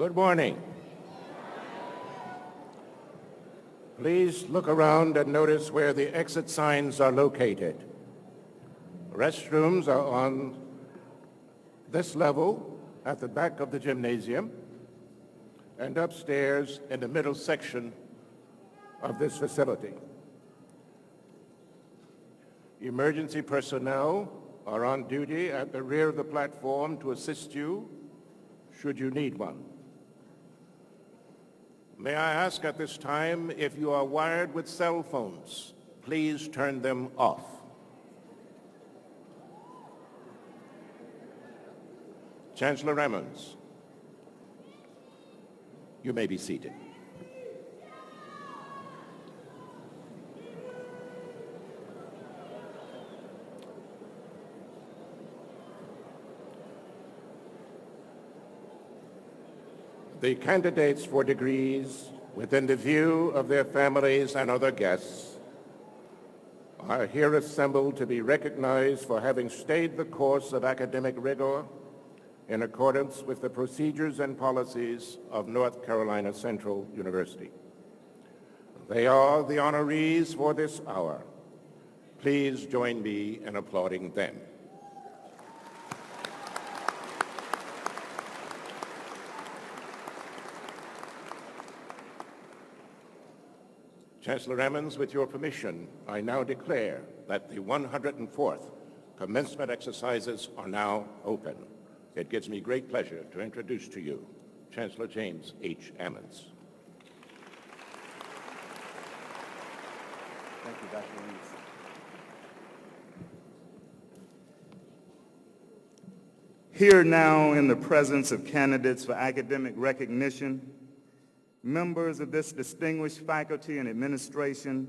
Good morning. Please look around and notice where the exit signs are located. Restrooms are on this level at the back of the gymnasium and upstairs in the middle section of this facility. Emergency personnel are on duty at the rear of the platform to assist you should you need one. May I ask at this time, if you are wired with cell phones, please turn them off. Chancellor Emmons, you may be seated. The candidates for degrees, within the view of their families and other guests, are here assembled to be recognized for having stayed the course of academic rigor in accordance with the procedures and policies of North Carolina Central University. They are the honorees for this hour. Please join me in applauding them. Chancellor Emmons, with your permission, I now declare that the 104th commencement exercises are now open. It gives me great pleasure to introduce to you Chancellor James H. Emmons. Thank you, Dr. Reeves. Here now in the presence of candidates for academic recognition, members of this distinguished faculty and administration,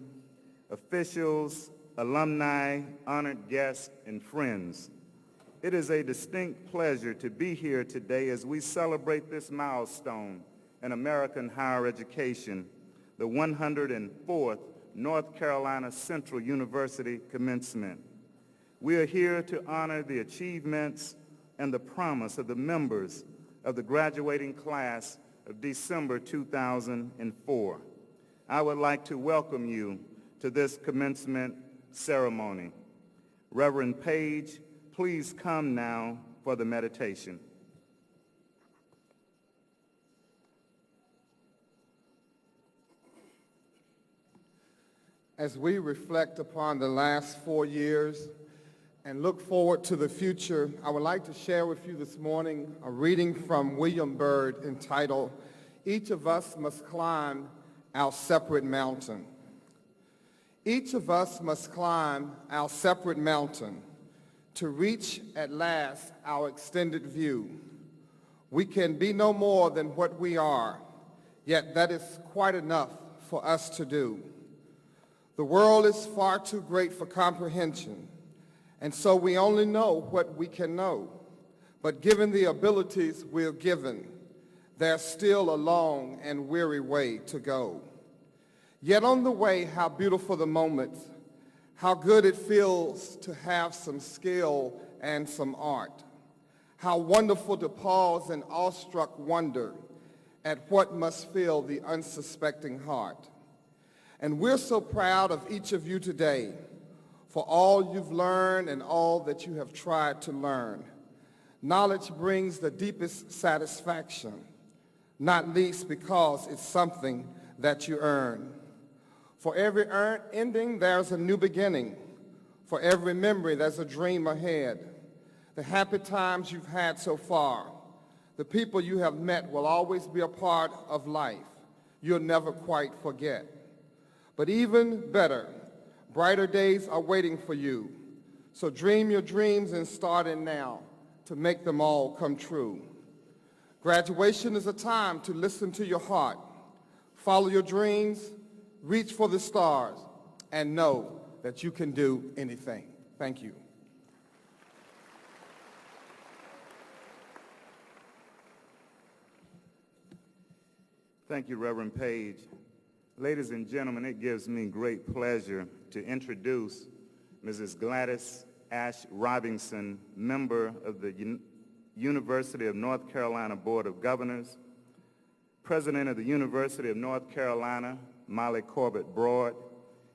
officials, alumni, honored guests, and friends. It is a distinct pleasure to be here today as we celebrate this milestone in American higher education, the 104th North Carolina Central University Commencement. We are here to honor the achievements and the promise of the members of the graduating class of December 2004. I would like to welcome you to this commencement ceremony. Reverend Page, please come now for the meditation. As we reflect upon the last 4 years and look forward to the future, I would like to share with you this morning a reading from William Byrd entitled, "Each of Us Must Climb Our Separate Mountain." Each of us must climb our separate mountain to reach at last our extended view. We can be no more than what we are, yet that is quite enough for us to do. The world is far too great for comprehension, and so we only know what we can know. But given the abilities we're given, there's still a long and weary way to go. Yet on the way, how beautiful the moments, how good it feels to have some skill and some art. How wonderful to pause in awestruck wonder at what must fill the unsuspecting heart. And we're so proud of each of you today for all you've learned and all that you have tried to learn. Knowledge brings the deepest satisfaction, not least because it's something that you earn. For every ending, there's a new beginning. For every memory, there's a dream ahead. The happy times you've had so far, the people you have met will always be a part of life you'll never quite forget. But even better, brighter days are waiting for you. So dream your dreams and start in now to make them all come true. Graduation is a time to listen to your heart, follow your dreams, reach for the stars, and know that you can do anything. Thank you. Thank you, Reverend Page. Ladies and gentlemen, it gives me great pleasure to introduce Mrs. Gladys Ash Robinson, member of the University of North Carolina Board of Governors, President of the University of North Carolina, Molly Corbett Broad,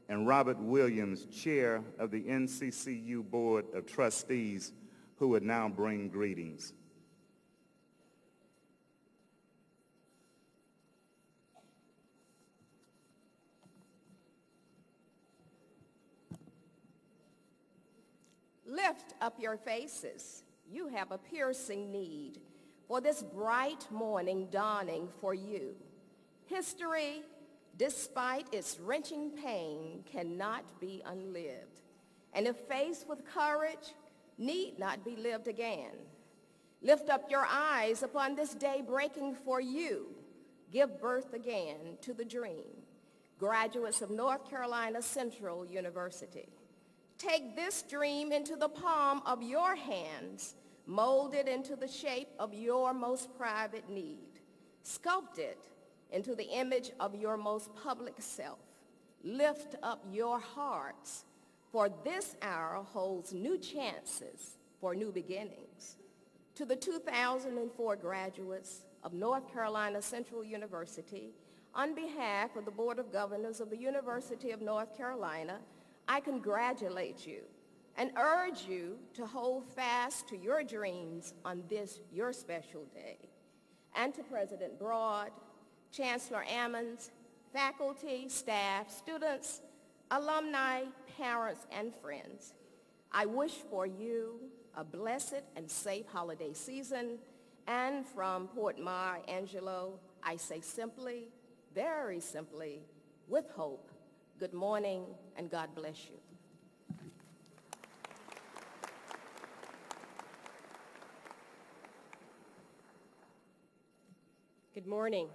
and Robert Williams, Chair of the NCCU Board of Trustees, who would now bring greetings. Lift up your faces. You have a piercing need for this bright morning dawning for you. History, despite its wrenching pain, cannot be unlived, and if faced with courage, need not be lived again. Lift up your eyes upon this day breaking for you. Give birth again to the dream. Graduates of North Carolina Central University, take this dream into the palm of your hands, mold it into the shape of your most private need. Sculpt it into the image of your most public self. Lift up your hearts, for this hour holds new chances for new beginnings. To the 2004 graduates of North Carolina Central University, on behalf of the Board of Governors of the University of North Carolina, I congratulate you and urge you to hold fast to your dreams on this, your special day. And to President Broad, Chancellor Ammons, faculty, staff, students, alumni, parents, and friends, I wish for you a blessed and safe holiday season. And from Port Mar, Angelo, I say simply, very simply, with hope, good morning and God bless you. Good morning.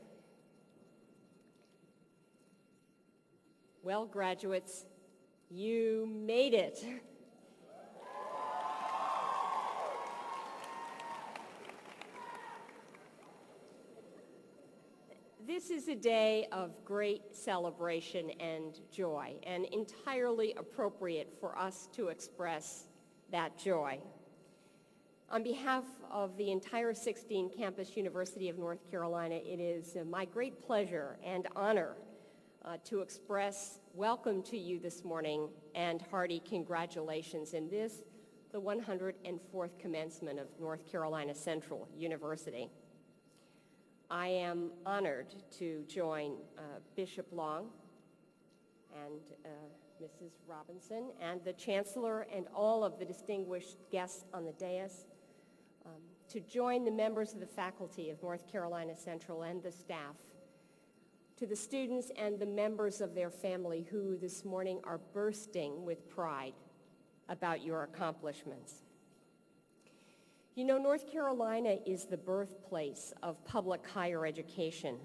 Well, graduates, you made it. This is a day of great celebration and joy, and entirely appropriate for us to express that joy. On behalf of the entire 16-campus University of North Carolina, it is my great pleasure and honor to express welcome to you this morning and hearty congratulations in this, the 104th commencement of North Carolina Central University. I am honored to join Bishop Long and Mrs. Robinson and the Chancellor and all of the distinguished guests on the dais to join the members of the faculty of North Carolina Central and the staff, to the students and the members of their family who this morning are bursting with pride about your accomplishments. You know, North Carolina is the birthplace of public higher education,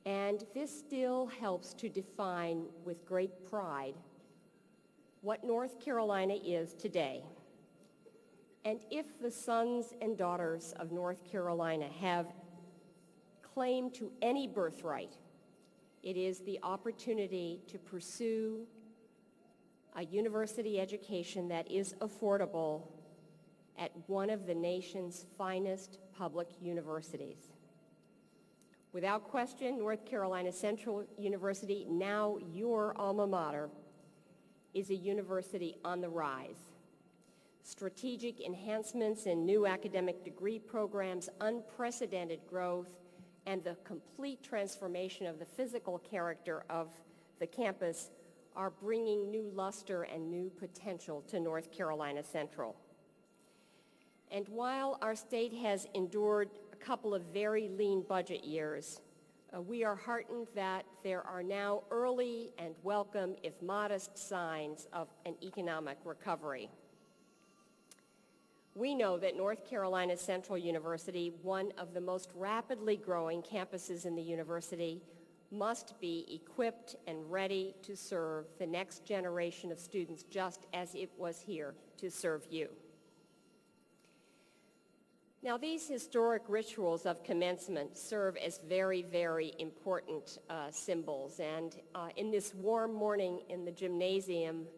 and this still helps to define with great pride what North Carolina is today. And if the sons and daughters of North Carolina have claim to any birthright, it is the opportunity to pursue a university education that is affordable at one of the nation's finest public universities. Without question, North Carolina Central University, now your alma mater, is a university on the rise. Strategic enhancements in new academic degree programs, unprecedented growth, and the complete transformation of the physical character of the campus are bringing new luster and new potential to North Carolina Central. And while our state has endured a couple of very lean budget years, we are heartened that there are now early and welcome, if modest, signs of an economic recovery. We know that North Carolina Central University, one of the most rapidly growing campuses in the university, must be equipped and ready to serve the next generation of students just as it was here to serve you. Now, these historic rituals of commencement serve as very, very important symbols, and in this warm morning in the gymnasium,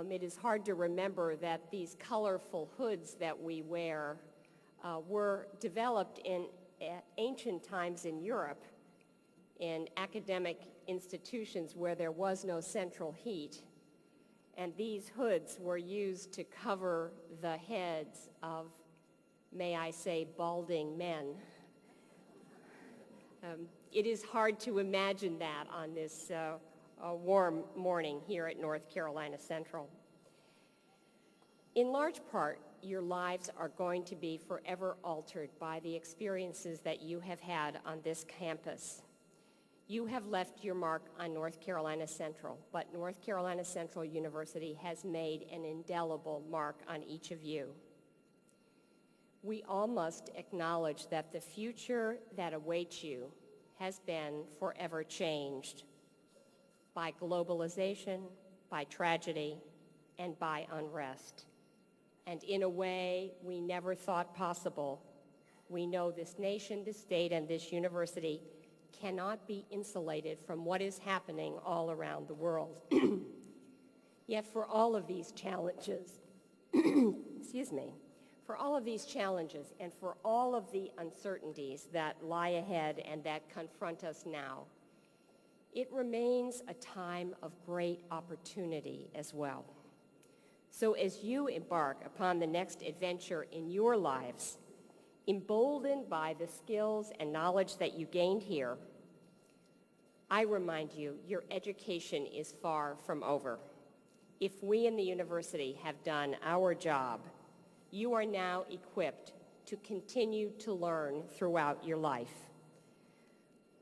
it is hard to remember that these colorful hoods that we wear were developed in at ancient times in Europe, in academic institutions where there was no central heat, and these hoods were used to cover the heads of, may I say, balding men. It is hard to imagine that on this warm morning here at North Carolina Central. In large part, your lives are going to be forever altered by the experiences that you have had on this campus. You have left your mark on North Carolina Central, but North Carolina Central University has made an indelible mark on each of you. We all must acknowledge that the future that awaits you has been forever changed by globalization, by tragedy, and by unrest. And in a way we never thought possible, we know this nation, this state, and this university cannot be insulated from what is happening all around the world. Yet for all of these challenges, for all of these challenges and for all of the uncertainties that lie ahead and that confront us now, it remains a time of great opportunity as well. So as you embark upon the next adventure in your lives, emboldened by the skills and knowledge that you gained here, I remind you, your education is far from over. If we in the university have done our job, you are now equipped to continue to learn throughout your life.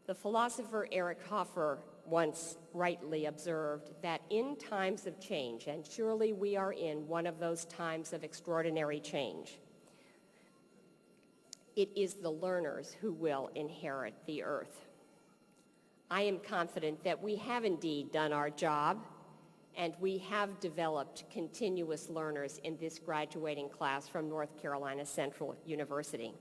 The philosopher Eric Hoffer once rightly observed that in times of change, and surely we are in one of those times of extraordinary change, it is the learners who will inherit the earth. I am confident that we have indeed done our job, and we have developed continuous learners in this graduating class from North Carolina Central University.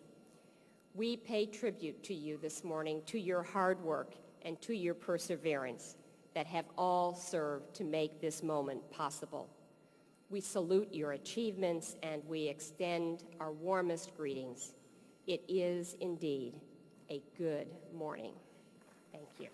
We pay tribute to you this morning, to your hard work and to your perseverance that have all served to make this moment possible. We salute your achievements and we extend our warmest greetings. It is indeed a good morning. Thank you.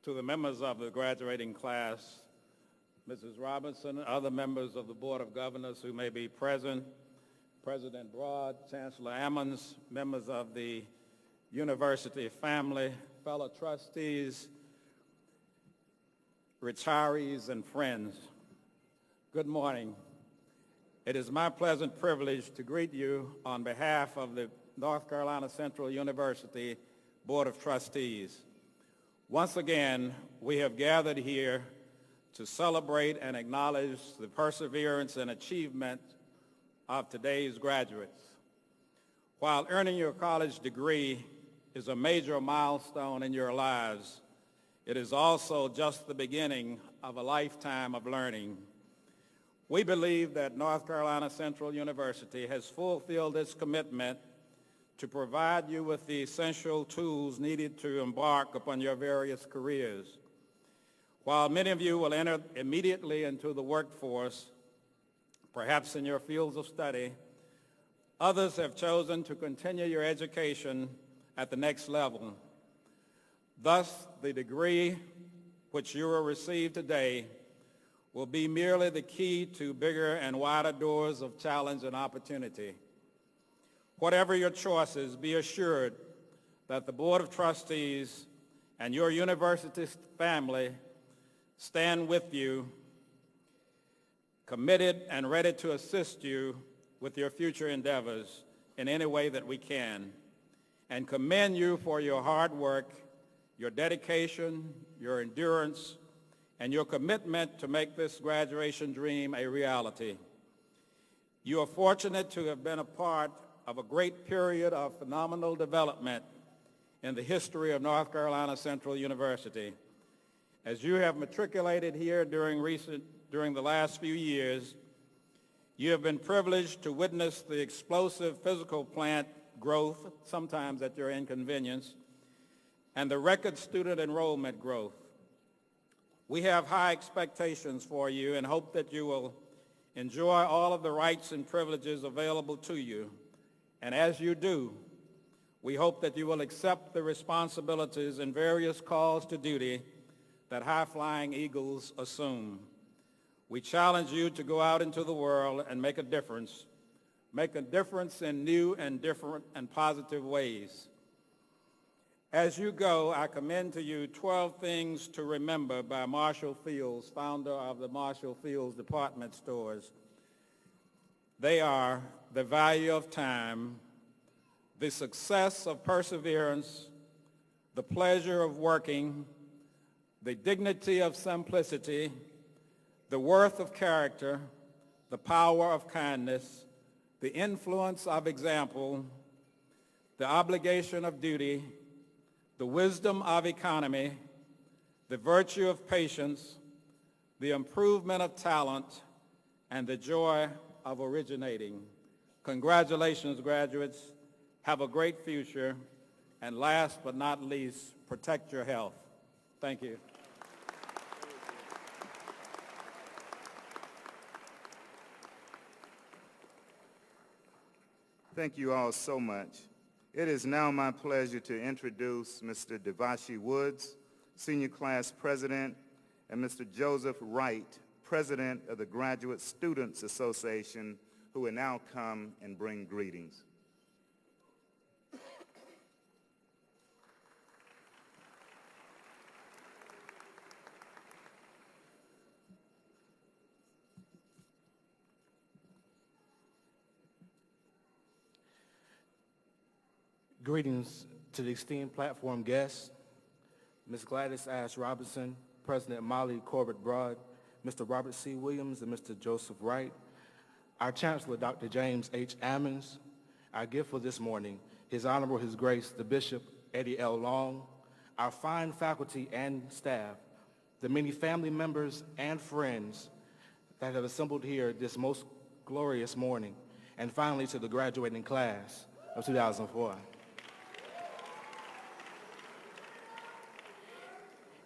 To the members of the graduating class, Mrs. Robinson, other members of the Board of Governors who may be present, President Broad, Chancellor Ammons, members of the university family, fellow trustees, retirees, and friends, good morning. It is my pleasant privilege to greet you on behalf of the North Carolina Central University Board of Trustees. Once again, we have gathered here to celebrate and acknowledge the perseverance and achievement of today's graduates. While earning your college degree is a major milestone in your lives, it is also just the beginning of a lifetime of learning. We believe that North Carolina Central University has fulfilled its commitment to provide you with the essential tools needed to embark upon your various careers. While many of you will enter immediately into the workforce, perhaps in your fields of study, others have chosen to continue your education at the next level. Thus, the degree which you will receive today will be merely the key to bigger and wider doors of challenge and opportunity. Whatever your choices, be assured that the Board of Trustees and your university family stand with you, committed and ready to assist you with your future endeavors in any way that we can, and commend you for your hard work, your dedication, your endurance, and your commitment to make this graduation dream a reality. You are fortunate to have been a part of a great period of phenomenal development in the history of North Carolina Central University. As you have matriculated here during the last few years, You have been privileged to witness the explosive physical plant growth, sometimes at your inconvenience, and the record student enrollment growth. We have high expectations for you and hope that you will enjoy all of the rights and privileges available to you. And as you do, we hope that you will accept the responsibilities and various calls to duty that high-flying eagles assume. We challenge you to go out into the world and make a difference in new and different and positive ways. As you go, I commend to you 12 Things to Remember by Marshall Fields, founder of the Marshall Fields department stores. They are the value of time, the success of perseverance, the pleasure of working, the dignity of simplicity, the worth of character, the power of kindness, the influence of example, the obligation of duty, the wisdom of economy, the virtue of patience, the improvement of talent, and the joy of originating. Congratulations, graduates. Have a great future. And last but not least, protect your health. Thank you. Thank you all so much. It is now my pleasure to introduce Mr. Devashi Woods, Senior Class President, and Mr. Joseph Wright, President of the Graduate Students Association, who will now come and bring greetings. Greetings to the esteemed platform guests, Ms. Gladys Ash Robinson, President Molly Corbett Broad, Mr. Robert C. Williams, and Mr. Joseph Wright, our Chancellor, Dr. James H. Ammons, our gift for this morning, His Honorable, His Grace, the Bishop Eddie L. Long, our fine faculty and staff, the many family members and friends that have assembled here this most glorious morning, and finally to the graduating class of 2004.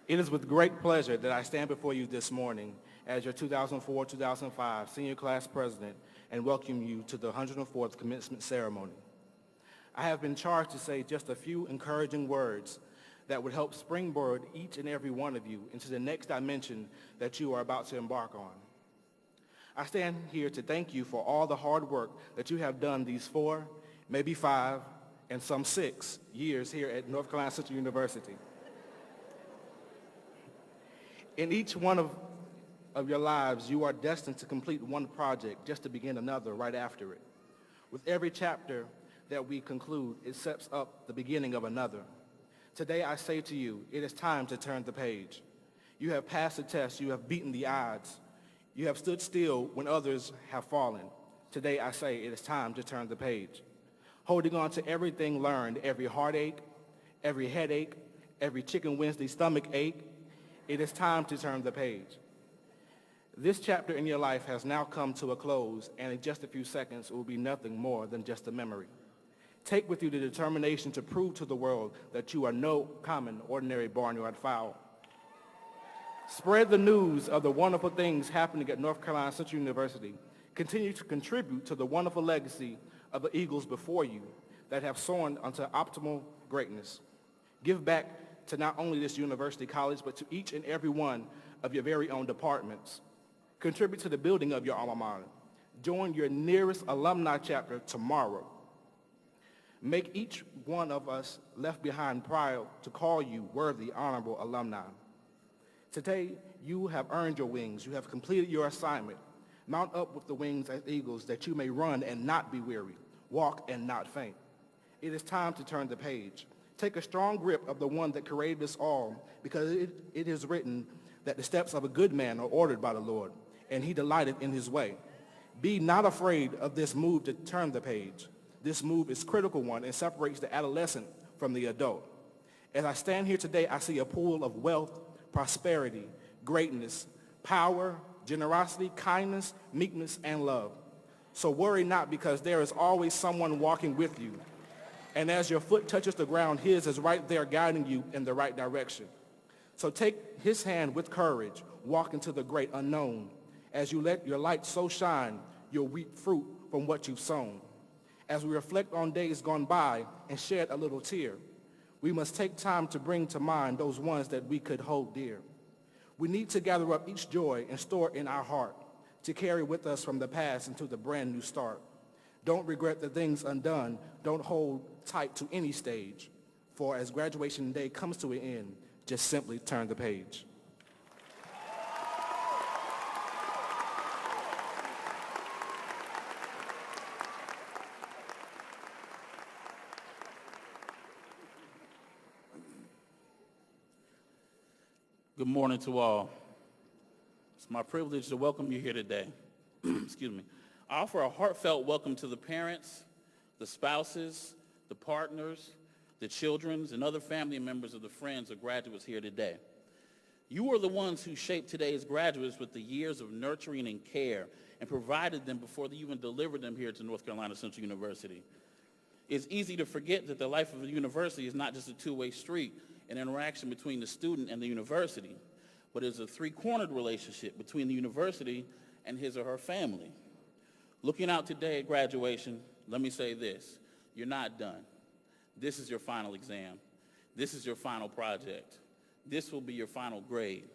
It is with great pleasure that I stand before you this morning as your 2004-2005 Senior Class President and welcome you to the 104th Commencement Ceremony. I have been charged to say just a few encouraging words that would help springboard each and every one of you into the next dimension that you are about to embark on. I stand here to thank you for all the hard work that you have done these 4, maybe 5, and some 6 years here at North Carolina Central University. In each one of your lives, you are destined to complete one project just to begin another right after it. With every chapter that we conclude, it sets up the beginning of another. Today I say to you, it is time to turn the page. You have passed the test. You have beaten the odds. You have stood still when others have fallen. Today I say it is time to turn the page. Holding on to everything learned, every heartache, every headache, every Chicken Wednesday stomach ache, it is time to turn the page. This chapter in your life has now come to a close, and in just a few seconds, it will be nothing more than just a memory. Take with you the determination to prove to the world that you are no common, ordinary barnyard fowl. Spread the news of the wonderful things happening at North Carolina Central University. Continue to contribute to the wonderful legacy of the Eagles before you that have soared unto optimal greatness. Give back to not only this university college, but to each and every one of your very own departments. Contribute to the building of your alma mater. Join your nearest alumni chapter tomorrow. Make each one of us left behind proud to call you worthy, honorable alumni. Today, you have earned your wings. You have completed your assignment. Mount up with the wings as eagles that you may run and not be weary, walk and not faint. It is time to turn the page. Take a strong grip of the one that created us all, because it is written that the steps of a good man are ordered by the Lord, and he delighted in his way. Be not afraid of this move to turn the page. This move is a critical one and separates the adolescent from the adult. As I stand here today, I see a pool of wealth, prosperity, greatness, power, generosity, kindness, meekness, and love. So worry not, because there is always someone walking with you. And as your foot touches the ground, his is right there guiding you in the right direction. So take his hand with courage, walk into the great unknown. As you let your light so shine, you'll reap fruit from what you've sown. As we reflect on days gone by and shed a little tear, we must take time to bring to mind those ones that we could hold dear. We need to gather up each joy and store it in our heart to carry with us from the past into the brand new start. Don't regret the things undone. Don't hold tight to any stage. For as graduation day comes to an end, just simply turn the page. Good morning to all. It's my privilege to welcome you here today. Excuse me. I offer a heartfelt welcome to the parents, the spouses, the partners, the children, and other family members of the friends of graduates here today. You are the ones who shaped today's graduates with the years of nurturing and care and provided them before they even delivered them here to North Carolina Central University. It's easy to forget that the life of a university is not just a two-way street, an interaction between the student and the university, but it's a three-cornered relationship between the university and his or her family. Looking out today at graduation, let me say this: you're not done. This is your final exam. This is your final project. This will be your final grade.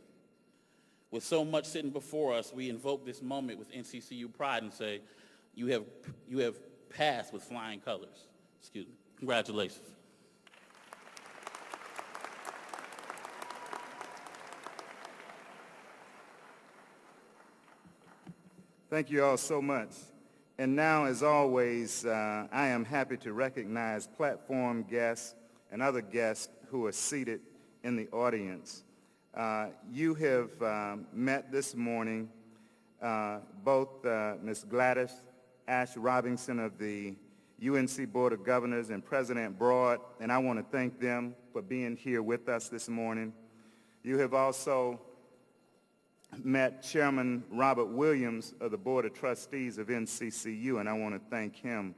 With so much sitting before us, we invoke this moment with NCCU pride and say, you have passed with flying colors. Excuse me. Congratulations. Thank you all so much. And now, as always, I am happy to recognize platform guests and other guests who are seated in the audience. You have met this morning both Ms. Gladys Ash Robinson of the UNC Board of Governors and President Broad, and I want to thank them for being here with us this morning. You have also met Chairman Robert Williams of the Board of Trustees of NCCU, and I want to thank him.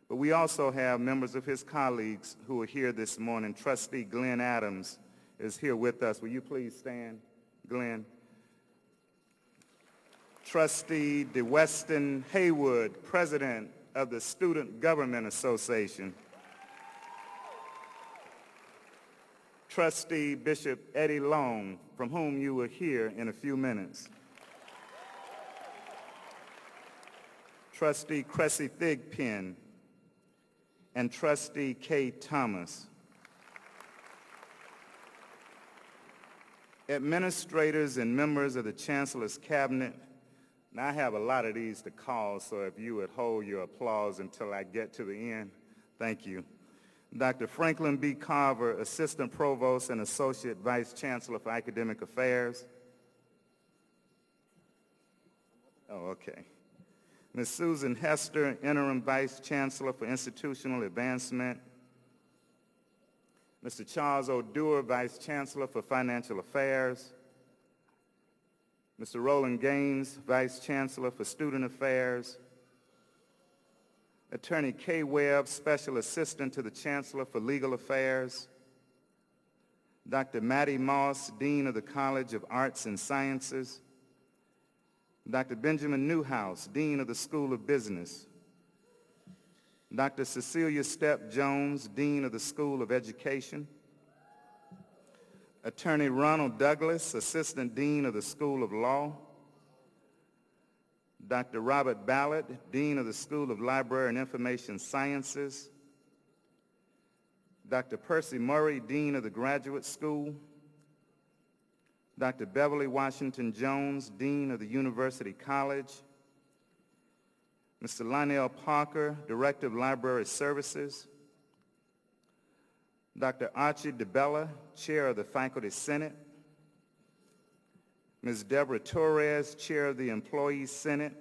But we also have members of his colleagues who are here this morning. Trustee Glenn Adams is here with us. Will you please stand, Glenn? Trustee DeWeston Haywood, President of the Student Government Association. Trustee Bishop Eddie Long, from whom you will hear in a few minutes. Trustee Cressy Thigpen and Trustee Kay Thomas. Administrators and members of the Chancellor's Cabinet. Now, I have a lot of these to call, so if you would hold your applause until I get to the end, thank you. Dr. Franklin B. Carver, Assistant Provost and Associate Vice Chancellor for Academic Affairs. Oh, okay. Ms. Susan Hester, Interim Vice Chancellor for Institutional Advancement. Mr. Charles O'Doer, Vice Chancellor for Financial Affairs. Mr. Roland Gaines, Vice Chancellor for Student Affairs. Attorney Kay Webb, Special Assistant to the Chancellor for Legal Affairs. Dr. Mattie Moss, Dean of the College of Arts and Sciences. Dr. Benjamin Newhouse, Dean of the School of Business. Dr. Cecilia Stepp Jones, Dean of the School of Education. Attorney Ronald Douglas, Assistant Dean of the School of Law. Dr. Robert Ballard, Dean of the School of Library and Information Sciences. Dr. Percy Murray, Dean of the Graduate School. Dr. Beverly Washington Jones, Dean of the University College. Mr. Lionel Parker, Director of Library Services. Dr. Archie DeBella, Chair of the Faculty Senate. Ms. Deborah Torres, Chair of the Employees Senate.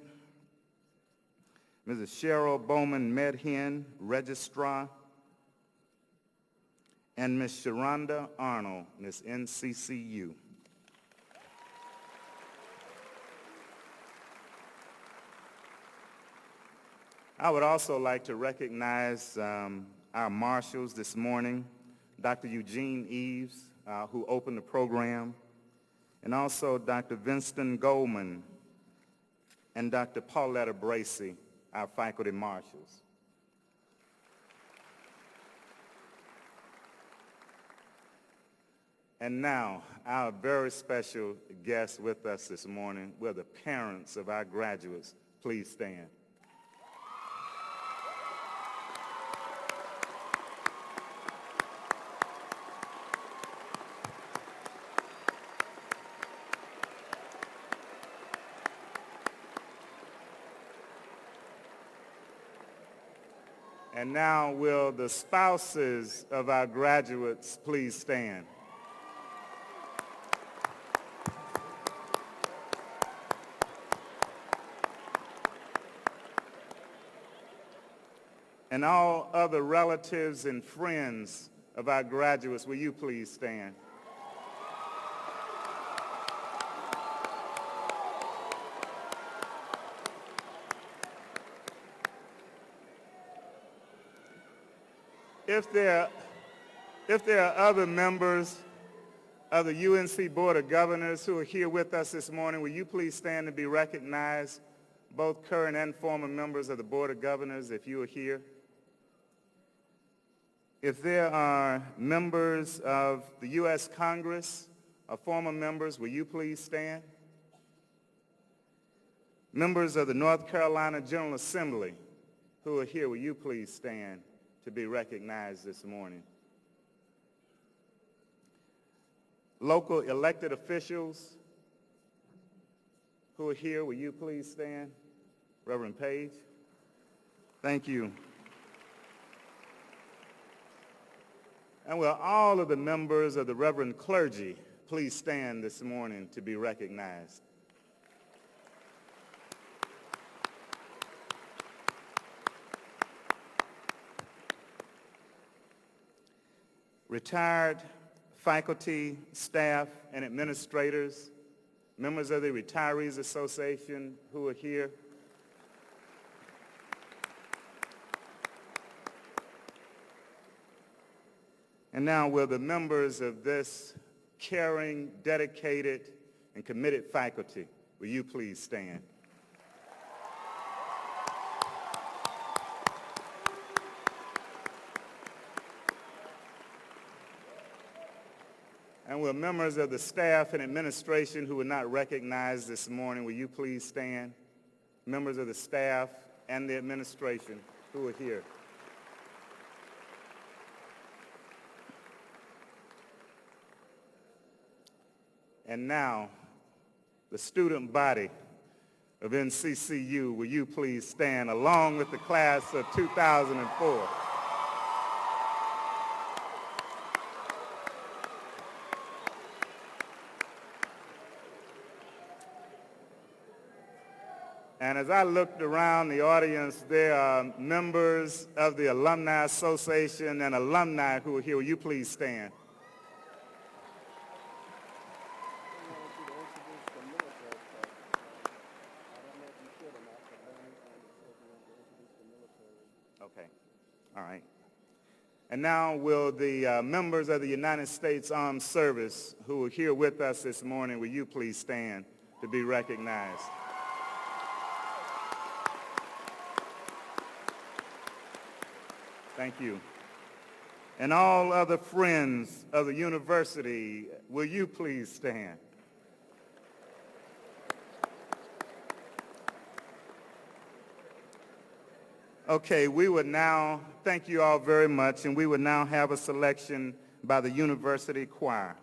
Mrs. Cheryl Bowman Medhin, Registrar. And Ms. Sharonda Arnold, Ms. NCCU. I would also like to recognize our marshals this morning, Dr. Eugene Eves, who opened the program, and also Dr. Winston Goldman and Dr. Pauletta Bracey, our faculty marshals. And now, our very special guests with us this morning were the parents of our graduates. Please stand. And now will the spouses of our graduates please stand. And all other relatives and friends of our graduates, will you please stand? If there are other members of the UNC Board of Governors who are here with us this morning, will you please stand and be recognized, both current and former members of the Board of Governors, if you are here? If there are members of the U.S. Congress or former members, will you please stand? Members of the North Carolina General Assembly who are here, will you please stand to be recognized this morning? Local elected officials who are here, will you please stand? Reverend Page, thank you. And will all of the members of the Reverend clergy please stand this morning to be recognized? Retired faculty, staff, and administrators, members of the Retirees Association who are here. And now will the members of this caring, dedicated, and committed faculty, will you please stand? And will members of the staff and administration who were not recognized this morning, will you please stand? Members of the staff and the administration who are here. And now, the student body of NCCU, will you please stand along with the class of 2004. And as I looked around the audience, there are members of the Alumni Association and alumni who are here. Will you please stand? Okay, all right. And now will the members of the United States Armed Service who are here with us this morning, will you please stand to be recognized? Thank you. And all other friends of the university, will you please stand? Okay, we would now, thank you all very much, and we would now have a selection by the university choir.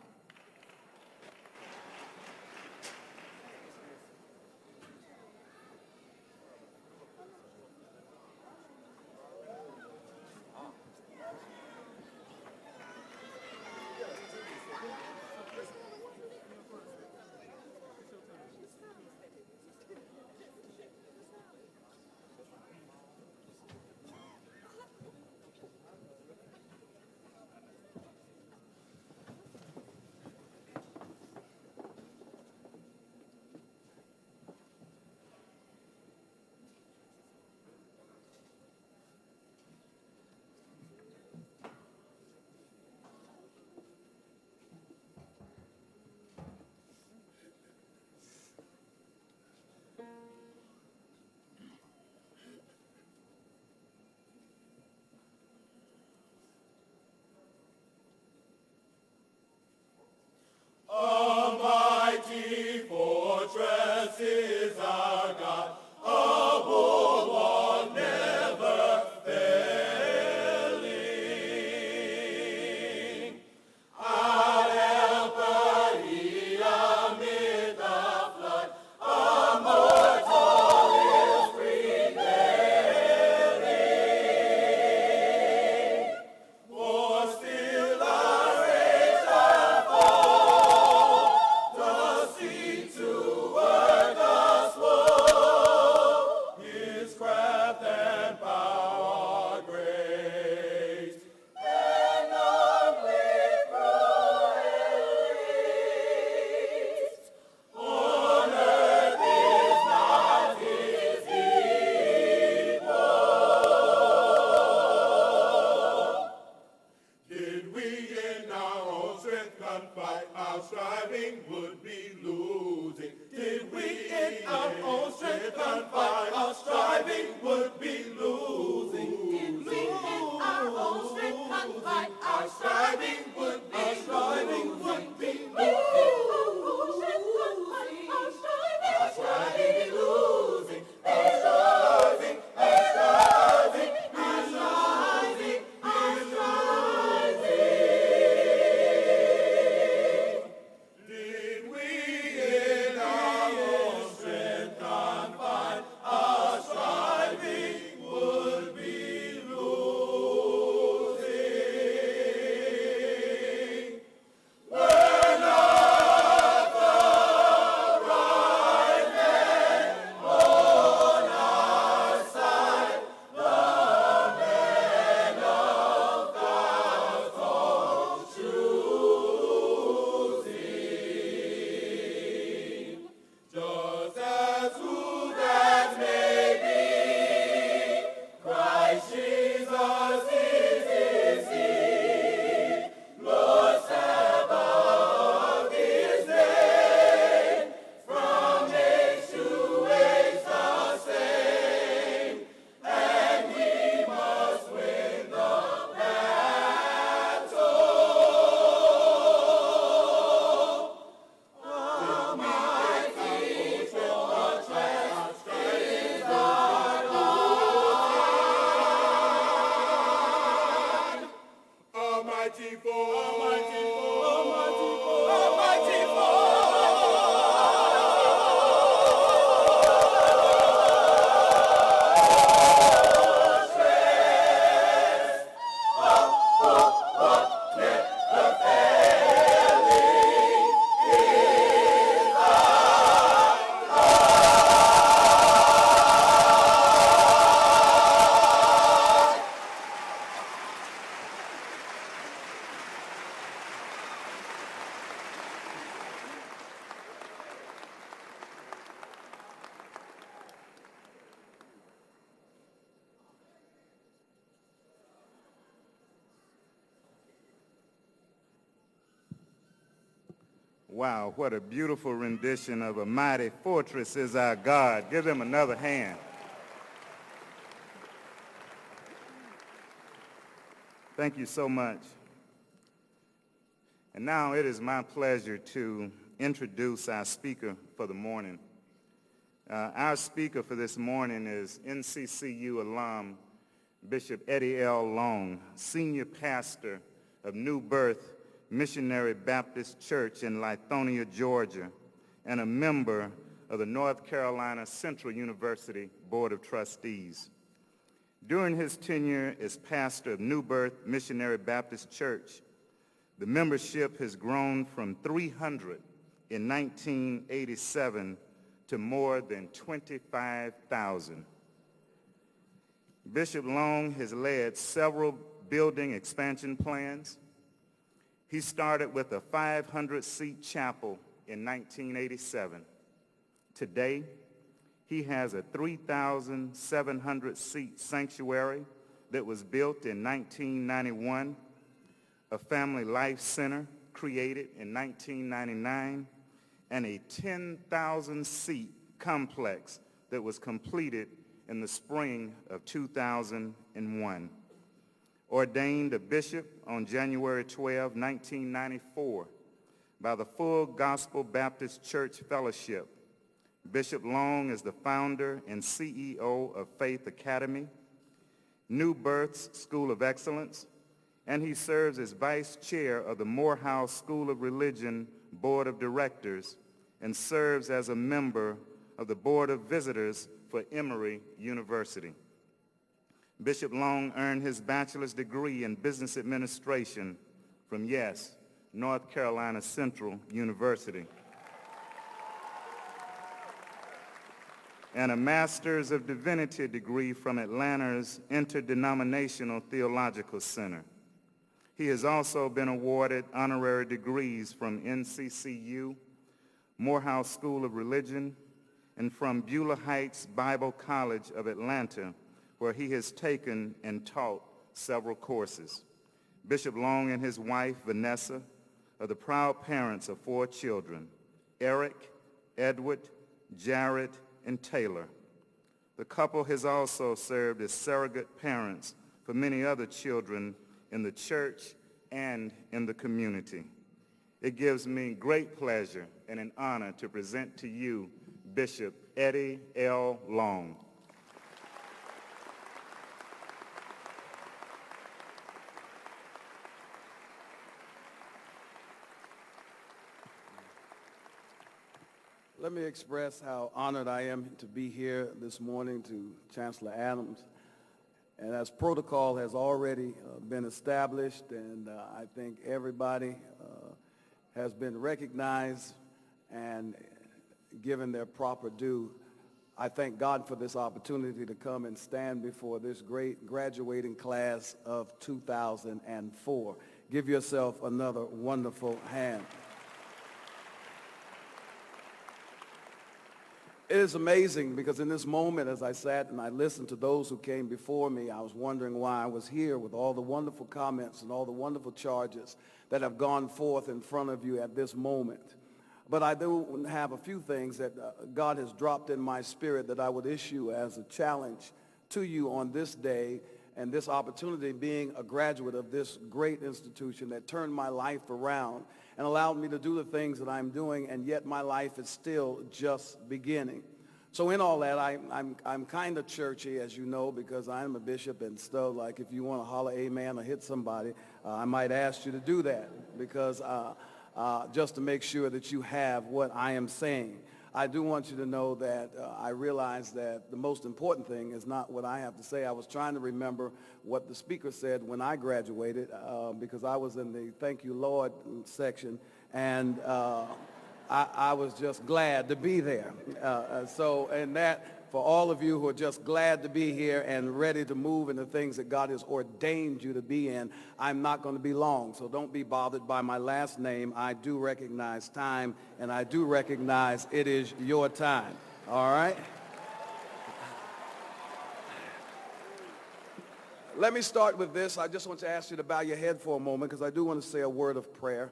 strength confide, our striving would be losing. Did we in our own strength confide, our striving would be losing. Did we in our own strength confide, our striving would be losing. Our striving losing. Our striving, our striving, our striving, our striving. Did we in our own strength confide, our striving would be losing. We're not the right men on our side, the men of God's own choosing. Just as who that may be, Christ Jesus is he. Lord Sabaoth is name, from age to age the same, and we must win the battle. Almighty fortress is our God. Almighty fortress. Wow, what a beautiful rendition of A Mighty Fortress is Our God. Give them another hand. Thank you so much. And now it is my pleasure to introduce our speaker for the morning. Our speaker for this morning is NCCU alum Bishop Eddie L. Long, senior pastor of New Birth Missionary Baptist Church in Lithonia, Georgia, and a member of the North Carolina Central University Board of Trustees. During his tenure as pastor of New Birth Missionary Baptist Church, the membership has grown from 300 in 1987 to more than 25,000. Bishop Long has led several building expansion plans. He started with a 500-seat chapel in 1987. Today, he has a 3,700-seat sanctuary that was built in 1991, a family life center created in 1999, and a 10,000-seat complex that was completed in the spring of 2001. Ordained a bishop on January 12, 1994 by the Full Gospel Baptist Church Fellowship. Bishop Long is the founder and CEO of Faith Academy, New Birth's School of Excellence, and he serves as vice chair of the Morehouse School of Religion Board of Directors and serves as a member of the Board of Visitors for Emory University. Bishop Long earned his bachelor's degree in business administration from, yes, North Carolina Central University, and a master's of divinity degree from Atlanta's Interdenominational Theological Center. He has also been awarded honorary degrees from NCCU, Morehouse School of Religion, and from Beulah Heights Bible College of Atlanta, where he has taken and taught several courses. Bishop Long and his wife, Vanessa, of the proud parents of 4 children, Eric, Edward, Jared, and Taylor. The couple has also served as surrogate parents for many other children in the church and in the community. It gives me great pleasure and an honor to present to you Bishop Eddie L. Long. Let me express how honored I am to be here this morning to Chancellor Adams. And as protocol has already been established, and I think everybody has been recognized and given their proper due, I thank God for this opportunity to come and stand before this great graduating class of 2004. Give yourself another wonderful hand. It is amazing because in this moment, as I sat and I listened to those who came before me, I was wondering why I was here with all the wonderful comments and all the wonderful charges that have gone forth in front of you at this moment. But I do have a few things that God has dropped in my spirit that I would issue as a challenge to you on this day and this opportunity, being a graduate of this great institution that turned my life around and allowed me to do the things that I'm doing, and yet my life is still just beginning. So in all that, I'm kind of churchy, as you know, because I'm a bishop and stuff. Like if you want to holler amen or hit somebody, I might ask you to do that because just to make sure that you have what I am saying. I do want you to know that I realize that the most important thing is not what I have to say. I was trying to remember what the speaker said when I graduated because I was in the thank you, Lord section, and I was just glad to be there. And that for all of you who are just glad to be here and ready to move in the things that God has ordained you to be in, I'm not going to be long, so don't be bothered by my last name. I do recognize time, and I do recognize it is your time, all right? Let me start with this. I just want to ask you to bow your head for a moment because I do want to say a word of prayer.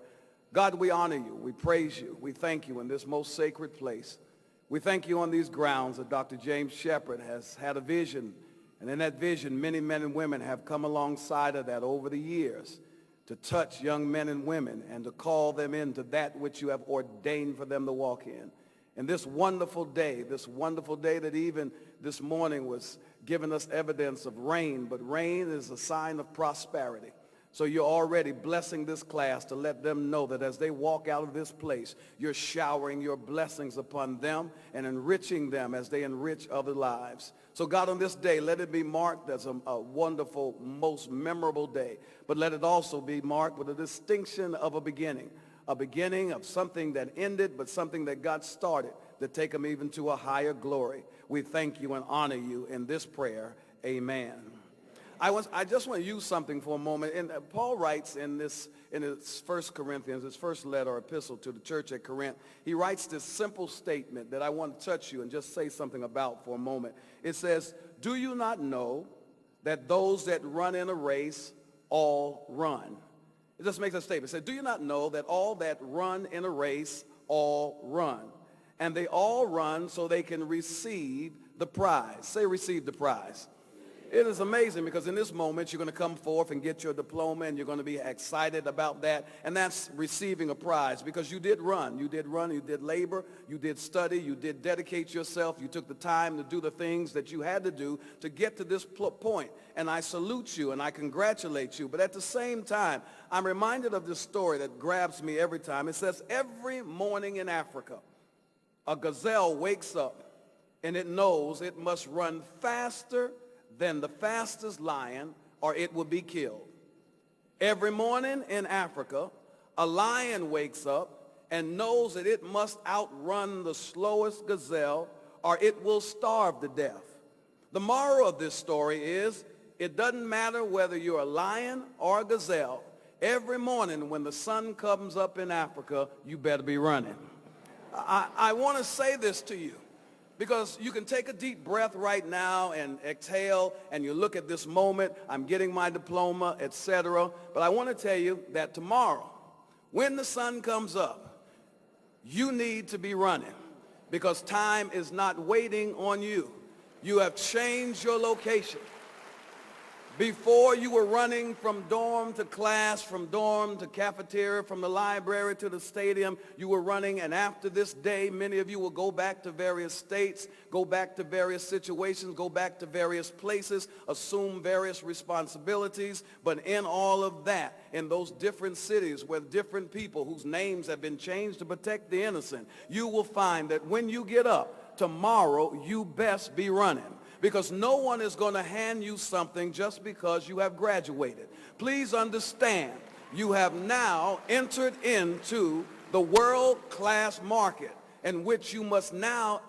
God, we honor you. We praise you. We thank you in this most sacred place. We thank you on these grounds that Dr. James Shepherd has had a vision, and in that vision, many men and women have come alongside of that over the years to touch young men and women and to call them into that which you have ordained for them to walk in. And this wonderful day that even this morning was giving us evidence of rain, but rain is a sign of prosperity. So you're already blessing this class to let them know that as they walk out of this place, you're showering your blessings upon them and enriching them as they enrich other lives. So God, on this day, let it be marked as a wonderful, most memorable day, but let it also be marked with a distinction of a beginning of something that ended, but something that God started to take them even to a higher glory. We thank you and honor you in this prayer. Amen. I just want to use something for a moment. And Paul writes in his 1 Corinthians, his first letter or epistle to the church at Corinth, he writes this simple statement that I want to touch you and just say something about for a moment. It says, do you not know that those that run in a race all run? It just makes a statement. It says, do you not know that all that run in a race all run? And they all run so they can receive the prize. Say receive the prize. It is amazing because in this moment you're going to come forth and get your diploma and you're going to be excited about that. And that's receiving a prize because you did run. You did labor. You did study. You did dedicate yourself. You took the time to do the things that you had to do to get to this point. And I salute you and I congratulate you. But at the same time, I'm reminded of this story that grabs me every time. It says every morning in Africa, a gazelle wakes up and it knows it must run faster than the fastest lion or it will be killed. Every morning in Africa, a lion wakes up and knows that it must outrun the slowest gazelle or it will starve to death. The moral of this story is it doesn't matter whether you're a lion or a gazelle. Every morning when the sun comes up in Africa, you better be running. I want to say this to you, because you can take a deep breath right now and exhale, and you look at this moment, I'm getting my diploma, etc. But I want to tell you that tomorrow, when the sun comes up, you need to be running because time is not waiting on you. You have changed your location. Before, you were running from dorm to class, from dorm to cafeteria, from the library to the stadium. You were running, and after this day, many of you will go back to various states, go back to various situations, go back to various places, assume various responsibilities. But in all of that, in those different cities with different people whose names have been changed to protect the innocent, you will find that when you get up tomorrow, you best be running. Because no one is going to hand you something just because you have graduated. Please understand, you have now entered into the world-class market in which you must now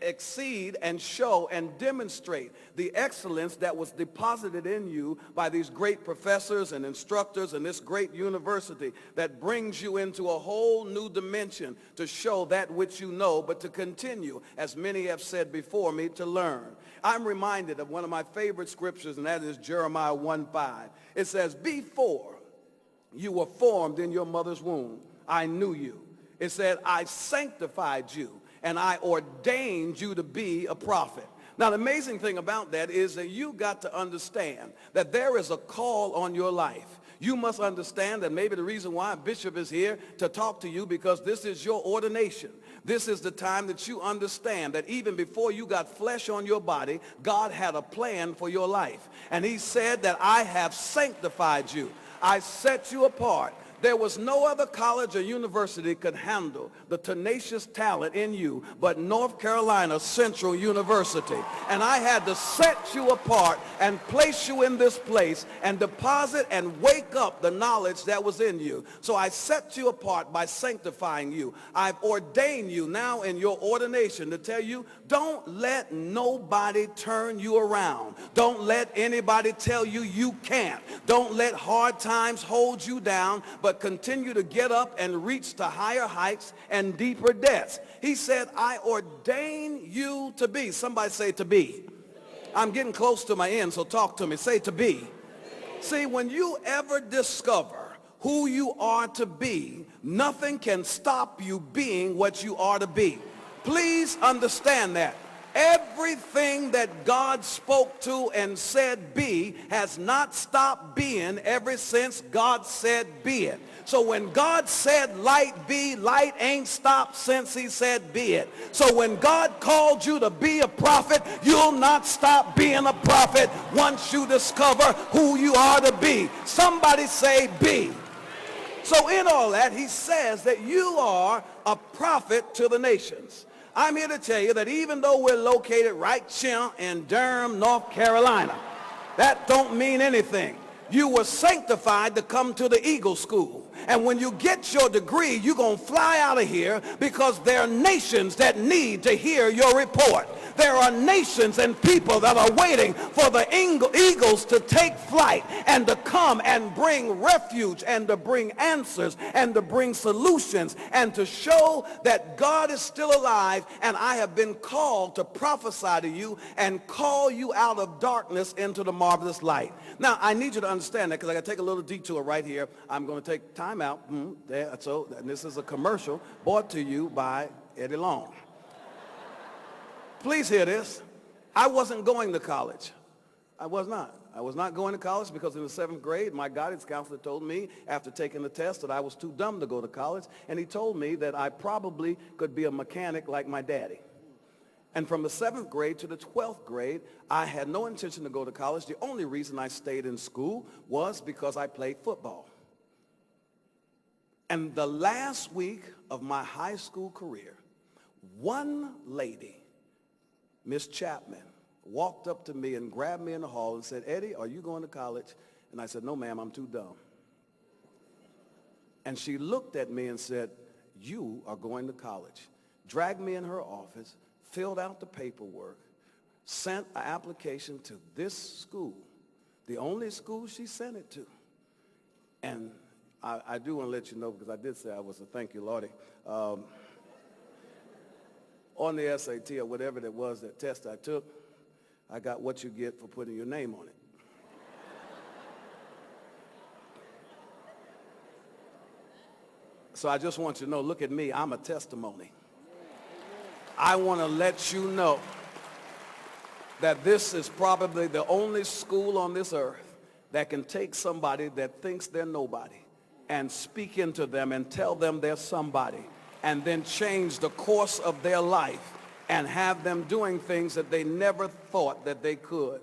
exceed and show and demonstrate the excellence that was deposited in you by these great professors and instructors in this great university that brings you into a whole new dimension to show that which you know, but to continue, as many have said before me, to learn. I'm reminded of one of my favorite scriptures, and that is Jeremiah 1:5. It says, before you were formed in your mother's womb, I knew you. It said, I sanctified you, and I ordained you to be a prophet. Now, the amazing thing about that is that you got to understand that there is a call on your life. You must understand that maybe the reason why a bishop is here to talk to you because this is your ordination. This is the time that you understand that even before you got flesh on your body, God had a plan for your life. And he said that I have sanctified you. I set you apart. There was no other college or university could handle the tenacious talent in you but North Carolina Central University. And I had to set you apart and place you in this place and deposit and wake up the knowledge that was in you. So I set you apart by sanctifying you. I've ordained you now in your ordination to tell you, don't let nobody turn you around. Don't let anybody tell you you can't. Don't let hard times hold you down, but continue to get up and reach to higher heights and deeper depths. He said, I ordain you to be. Somebody say to be. I'm getting close to my end, so talk to me. Say to be. See, when you ever discover who you are to be, nothing can stop you being what you are to be. Please understand that. Everything that God spoke to and said be has not stopped being ever since God said be it. So when God said light be, light ain't stopped since he said be it. So when God called you to be a prophet, you'll not stop being a prophet once you discover who you are to be. Somebody say be. So in all that, he says that you are a prophet to the nations. I'm here to tell you that even though we're located right here in Durham, North Carolina, that don't mean anything. You were sanctified to come to the Eagle School. And when you get your degree, you're going to fly out of here because there are nations that need to hear your report. There are nations and people that are waiting for the eagles to take flight and to come and bring refuge and to bring answers and to bring solutions and to show that God is still alive, and I have been called to prophesy to you and call you out of darkness into the marvelous light. Now, I need you to understand that because I got to take a little detour right here. I'm going to take time out. So this is a commercial brought to you by Eddie Long. Please hear this. I wasn't going to college. I was not. I was not going to college because in the 7th grade, my guidance counselor told me after taking the test that I was too dumb to go to college, and he told me that I probably could be a mechanic like my daddy. And from the 7th grade to the 12th grade, I had no intention to go to college. The only reason I stayed in school was because I played football. And the last week of my high school career, one lady, Miss Chapman, walked up to me and grabbed me in the hall and said, Eddie, are you going to college? And I said, no, ma'am, I'm too dumb. And she looked at me and said, you are going to college. Dragged me in her office, filled out the paperwork, sent an application to this school, the only school she sent it to. And I do want to let you know, because I did say I was a thank you, Lordy. On the SAT or whatever that was, that test I took, I got what you get for putting your name on it. So I just want you to know, look at me, I'm a testimony. I want to let you know that this is probably the only school on this earth that can take somebody that thinks they're nobody and speak into them and tell them they're somebody, and then change the course of their life and have them doing things that they never thought that they could.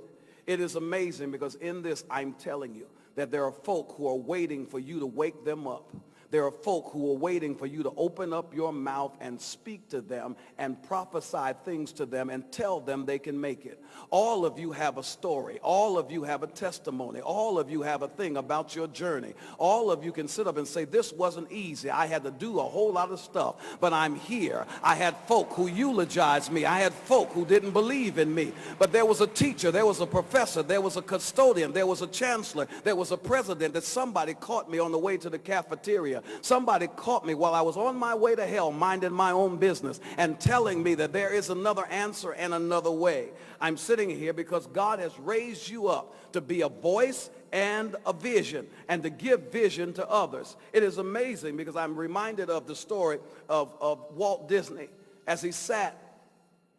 It is amazing, because in this, I'm telling you that there are folk who are waiting for you to wake them up. There are folk who are waiting for you to open up your mouth and speak to them and prophesy things to them and tell them they can make it. All of you have a story. All of you have a testimony. All of you have a thing about your journey. All of you can sit up and say, this wasn't easy. I had to do a whole lot of stuff, but I'm here. I had folk who eulogized me. I had folk who didn't believe in me. But there was a teacher, there was a professor, there was a custodian, there was a chancellor, there was a president, that somebody caught me on the way to the cafeteria. Somebody caught me while I was on my way to hell, minding my own business, and telling me that there is another answer and another way. I'm sitting here because God has raised you up to be a voice and a vision, and to give vision to others. It is amazing, because I'm reminded of the story of Walt Disney as he sat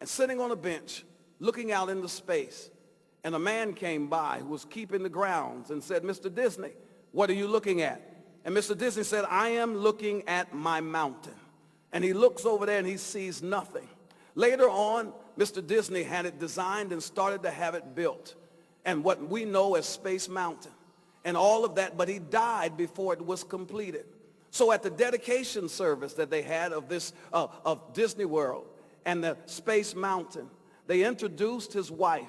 and sitting on a bench looking out into space, and a man came by who was keeping the grounds and said, Mr. Disney, what are you looking at? And Mr. Disney said, I am looking at my mountain. And he looks over there and he sees nothing. Later on, Mr. Disney had it designed and started to have it built, and what we know as Space Mountain and all of that, but he died before it was completed. So at the dedication service that they had of this of Disney World and the Space Mountain, they introduced his wife.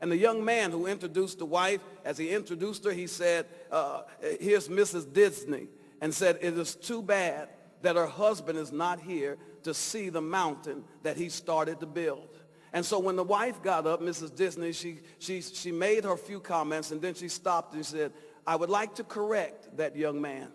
And the young man who introduced the wife, as he introduced her, he said, here's Mrs. Disney, and said, it is too bad that her husband is not here to see the mountain that he started to build. And so when the wife got up, Mrs. Disney, she made her few comments, and then she stopped and said, I would like to correct that young man.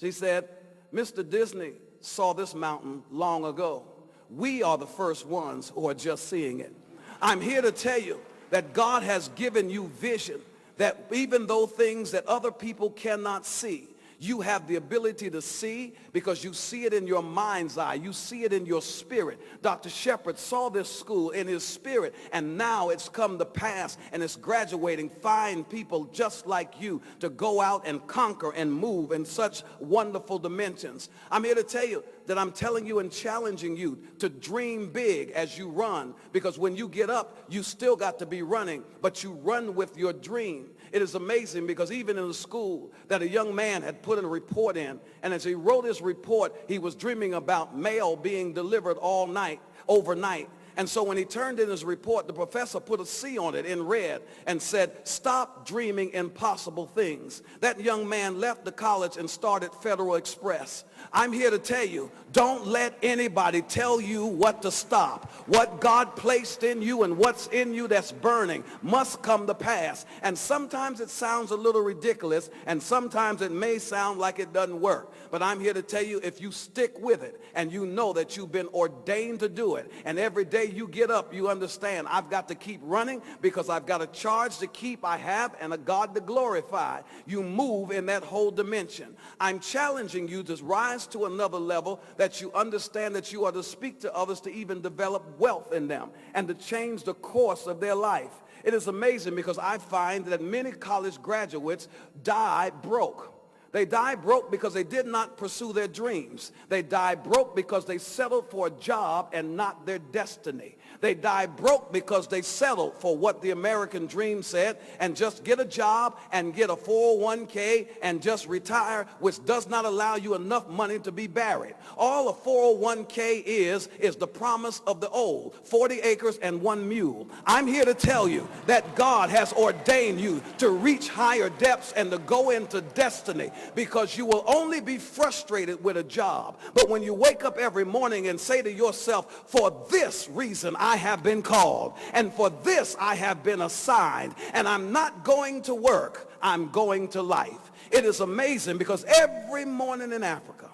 She said, Mr. Disney saw this mountain long ago. We are the first ones who are just seeing it. I'm here to tell you that God has given you vision, that even though things that other people cannot see, you have the ability to see, because you see it in your mind's eye. You see it in your spirit. Dr. Shepard saw this school in his spirit, and now it's come to pass, and it's graduating fine people just like you to go out and conquer and move in such wonderful dimensions. I'm here to tell you that I'm telling you and challenging you to dream big as you run, because when you get up, you still got to be running, but you run with your dream. It is amazing, because even in the school that a young man had put a report in, and as he wrote his report, he was dreaming about mail being delivered all night, overnight. And so when he turned in his report, the professor put a C on it in red and said, stop dreaming impossible things. That young man left the college and started Federal Express. I'm here to tell you, don't let anybody tell you what to stop. What God placed in you and what's in you that's burning must come to pass. And sometimes it sounds a little ridiculous, and sometimes it may sound like it doesn't work. But I'm here to tell you, if you stick with it and you know that you've been ordained to do it, and every day you get up, you understand, I've got to keep running because I've got a charge to keep I have and a God to glorify. You move in that whole dimension. I'm challenging you to rise to another level, that you understand that you are to speak to others, to even develop wealth in them and to change the course of their life. It is amazing, because I find that many college graduates die broke. They die broke because they did not pursue their dreams. They die broke because they settled for a job and not their destiny. They die broke because they settled for what the American dream said, and just get a job and get a 401k and just retire, which does not allow you enough money to be buried. All a 401k is the promise of the old, 40 acres and 1 mule. I'm here to tell you that God has ordained you to reach higher depths and to go into destiny, because you will only be frustrated with a job. But when you wake up every morning and say to yourself, for this reason I have been called, and for this I have been assigned, and I'm not going to work, I'm going to life. It is amazing, because every morning in Africa,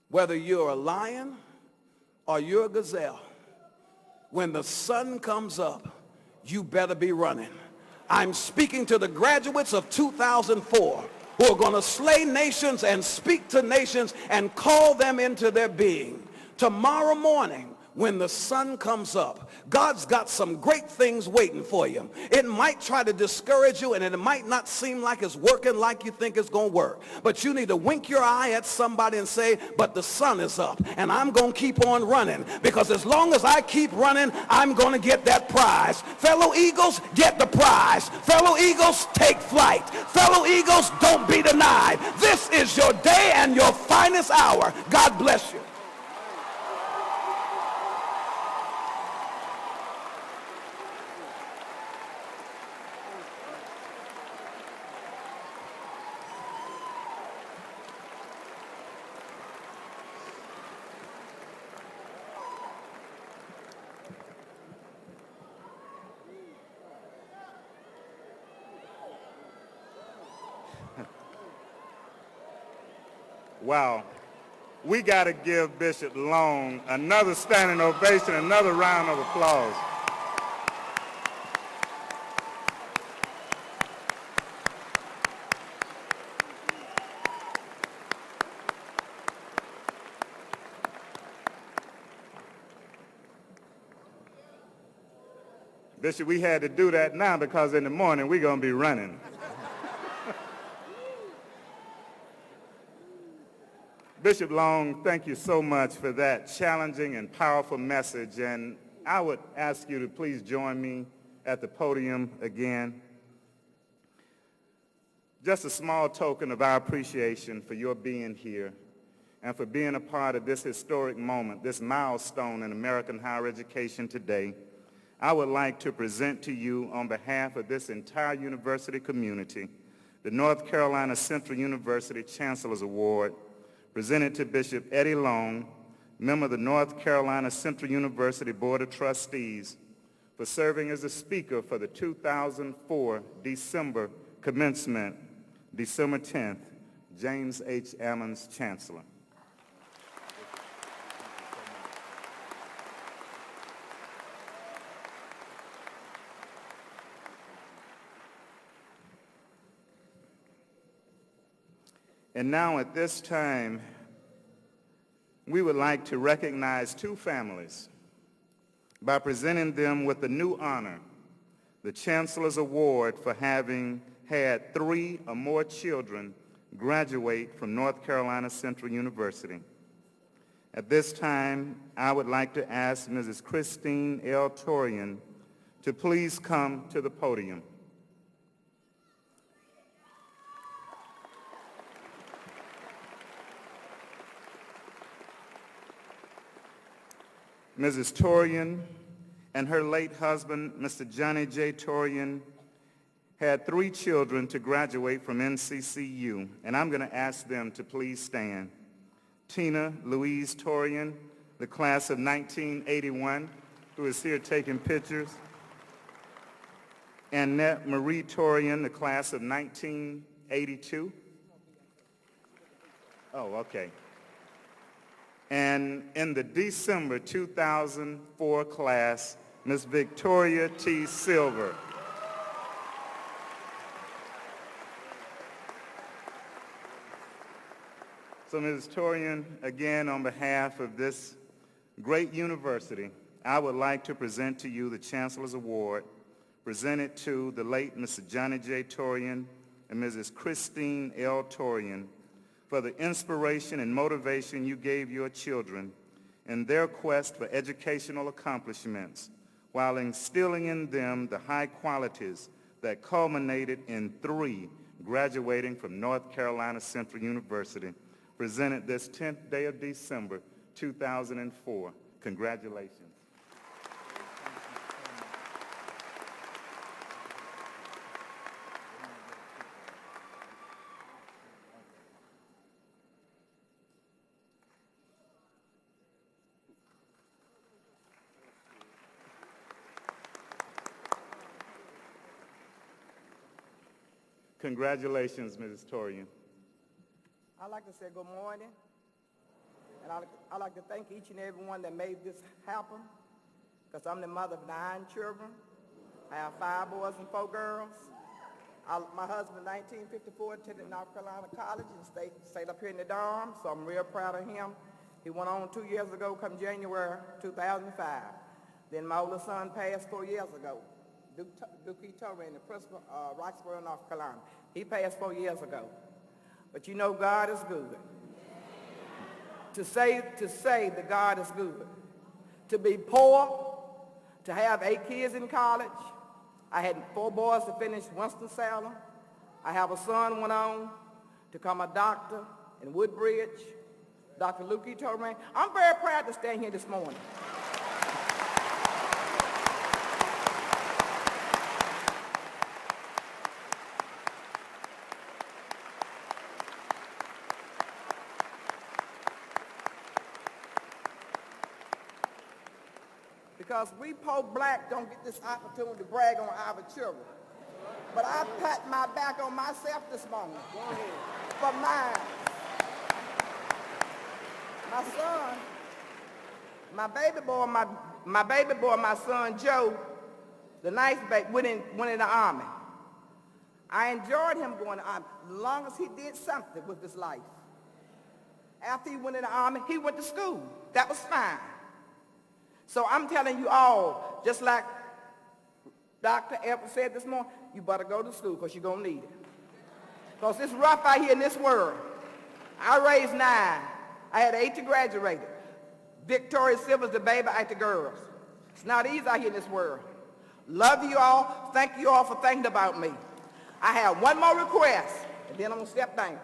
whether you're a lion or you're a gazelle, when the sun comes up, you better be running. I'm speaking to the graduates of 2004 who are going to slay nations and speak to nations and call them into their being. Tomorrow morning, when the sun comes up, God's got some great things waiting for you. It might try to discourage you, and it might not seem like it's working like you think it's going to work. But you need to wink your eye at somebody and say, but the sun is up, and I'm going to keep on running, because as long as I keep running, I'm going to get that prize. Fellow Eagles, get the prize. Fellow Eagles, take flight. Fellow Eagles, don't be denied. This is your day and your finest hour. God bless you. Wow. We got to give Bishop Long another standing ovation, another round of applause. Bishop, we had to do that now because in the morning we're going to be running. Bishop Long, thank you so much for that challenging and powerful message, and I would ask you to please join me at the podium again. Just a small token of our appreciation for your being here and for being a part of this historic moment, this milestone in American higher education today. I would like to present to you on behalf of this entire university community the North Carolina Central University Chancellor's Award, presented to Bishop Eddie Long, member of the North Carolina Central University Board of Trustees, for serving as the speaker for the 2004 December commencement, December 10th, James H. Ammons, Chancellor. And now at this time, we would like to recognize two families by presenting them with a new honor, the Chancellor's Award for having had 3 or more children graduate from North Carolina Central University. At this time, I would like to ask Mrs. Christine L. Torian to please come to the podium. Mrs. Torian and her late husband, Mr. Johnny J. Torian, had 3 children to graduate from NCCU, and I'm going to ask them to please stand. Tina Louise Torian, the class of 1981, who is here taking pictures. Annette Marie Torian, the class of 1982. Oh, okay. And in the December 2004 class, Ms. Victoria T. Silver. So Ms. Torian, again, on behalf of this great university, I would like to present to you the Chancellor's Award presented to the late Mr. Johnny J. Torian and Mrs. Christine L. Torian for the inspiration and motivation you gave your children in their quest for educational accomplishments while instilling in them the high qualities that culminated in 3 graduating from North Carolina Central University, presented this 10th day of December, 2004. Congratulations. Congratulations, Mrs. Torian. I'd like to say good morning, and I'd like to thank each and every one that made this happen, because I'm the mother of 9 children. I have 5 boys and 4 girls. My husband, in 1954, attended North Carolina College and stayed up here in the dorm, so I'm real proud of him. He went on 2 years ago, come January 2005. Then my oldest son passed 4 years ago, Dookie Torrey, the principal, Roxborough, North Carolina. He passed 4 years ago. But you know God is good. To say that God is good. To be poor, to have 8 kids in college. I had 4 boys to finish Winston-Salem. I have a son went on to become a doctor in Woodbridge, Dr. Luke Torrey. I'm very proud to stand here this morning. Because we poor black don't get this opportunity to brag on our children. But I pat my back on myself this morning. Go ahead. For mine. My son, my baby boy, my son Joe, the nice baby, went in the Army. I enjoyed him going to the Army as long as he did something with his life. After he went in the Army, he went to school. That was fine. So I'm telling you all, just like Dr. Everett said this morning, you better go to school because you're going to need it. Because it's rough out here in this world. I raised 9. I had 8 to graduate. Victoria Silver's the baby at the girls. It's not easy out here in this world. Love you all. Thank you all for thinking about me. I have one more request, and then I'm going to step down.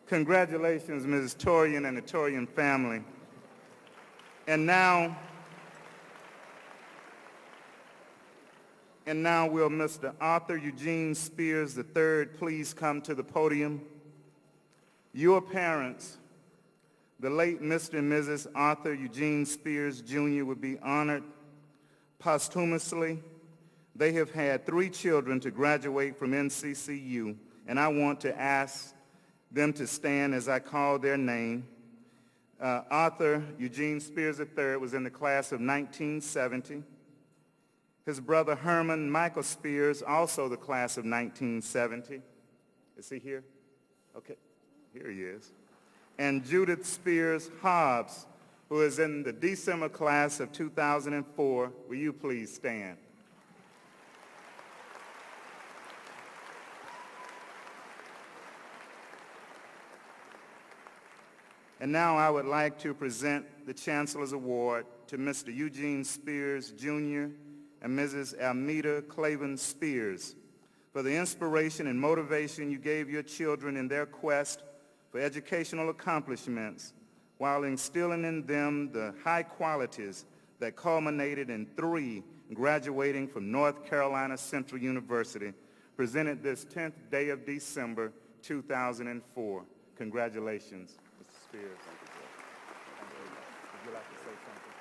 Congratulations, Mrs. Torian and the Torian family. And now will Mr. Arthur Eugene Spears III please come to the podium. Your parents, the late Mr. and Mrs. Arthur Eugene Spears Jr. would be honored posthumously. They have had 3 children to graduate from NCCU, and I want to ask them to stand as I call their name. Arthur Eugene Spears III was in the class of 1970. His brother Herman Michael Spears, also the class of 1970. Is he here? Okay, here he is. And Judith Spears Hobbs, who is in the December class of 2004. Will you please stand? And now I would like to present the Chancellor's Award to Mr. Eugene Spears, Jr. and Mrs. Almeda Claven Spears for the inspiration and motivation you gave your children in their quest for educational accomplishments while instilling in them the high qualities that culminated in 3 graduating from North Carolina Central University, presented this 10th day of December, 2004. Congratulations. Spears. Thank you, George. Would you like to say something?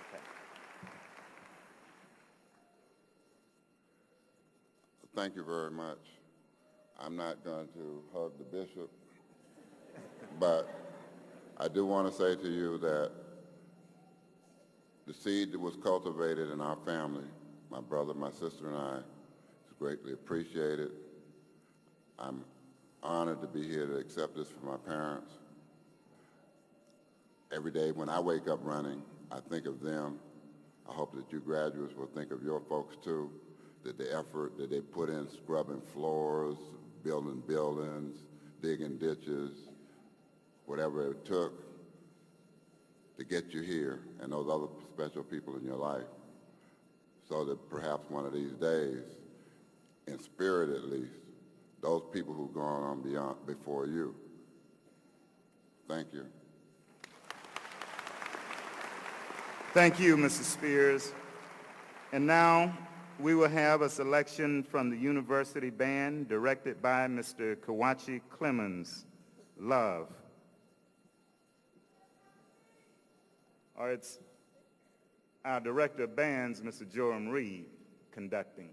Okay. Thank you very much. I'm not going to hug the bishop, but I do want to say to you that the seed that was cultivated in our family, my brother, my sister, and I, is greatly appreciated. I'm honored to be here to accept this from my parents. Every day when I wake up running, I think of them. I hope that you graduates will think of your folks too, that the effort that they put in scrubbing floors, building buildings, digging ditches, whatever it took to get you here and those other special people in your life, so that perhaps one of these days, in spirit at least, those people who've gone on beyond before you. Thank you. Thank you, Mrs. Spears. And now we will have a selection from the University Band directed by Mr. Kawachi Clemens. Love. Or it's our Director of Bands, Mr. Joram Reed, conducting.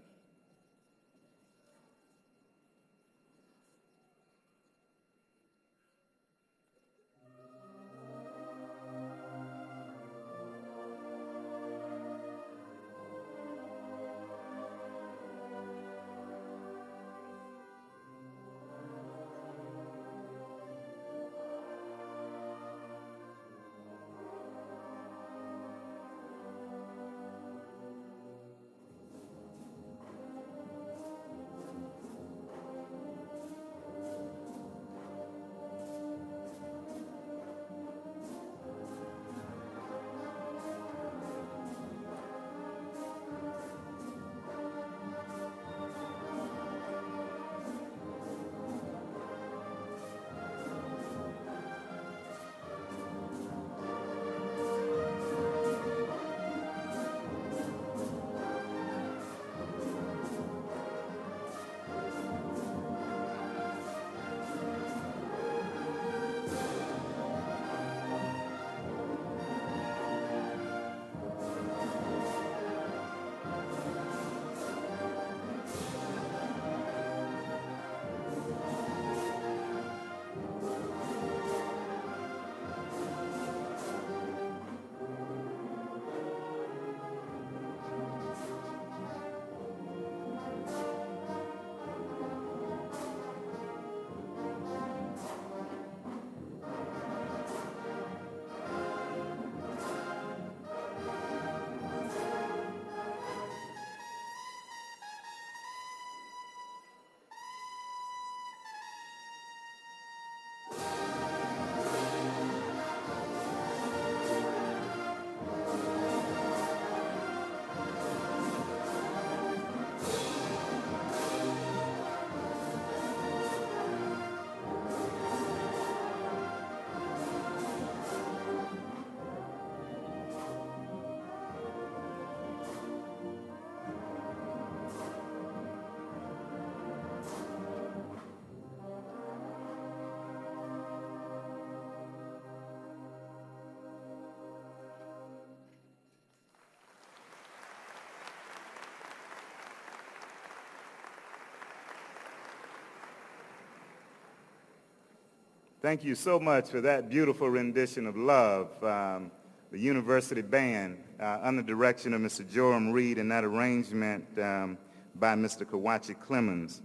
Thank you so much for that beautiful rendition of Love, the University Band, under direction of Mr. Joram Reed, and that arrangement by Mr. Kawachi Clemens.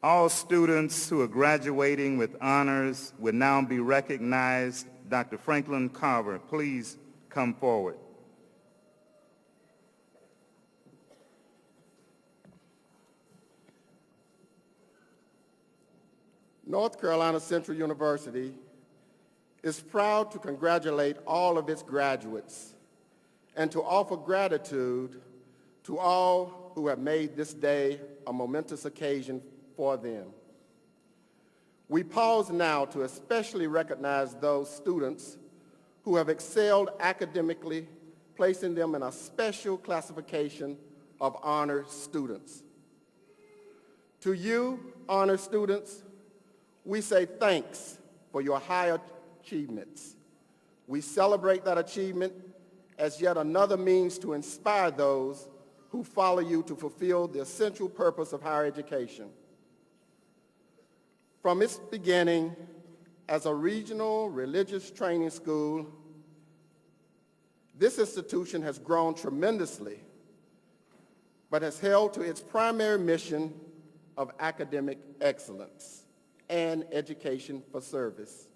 All students who are graduating with honors will now be recognized. Dr. Franklin Carver, please come forward. North Carolina Central University is proud to congratulate all of its graduates and to offer gratitude to all who have made this day a momentous occasion for them. We pause now to especially recognize those students who have excelled academically, placing them in a special classification of honor students. To you, honor students, we say thanks for your high achievements. We celebrate that achievement as yet another means to inspire those who follow you to fulfill the essential purpose of higher education. From its beginning as a regional religious training school, this institution has grown tremendously, but has held to its primary mission of academic excellence and education for service.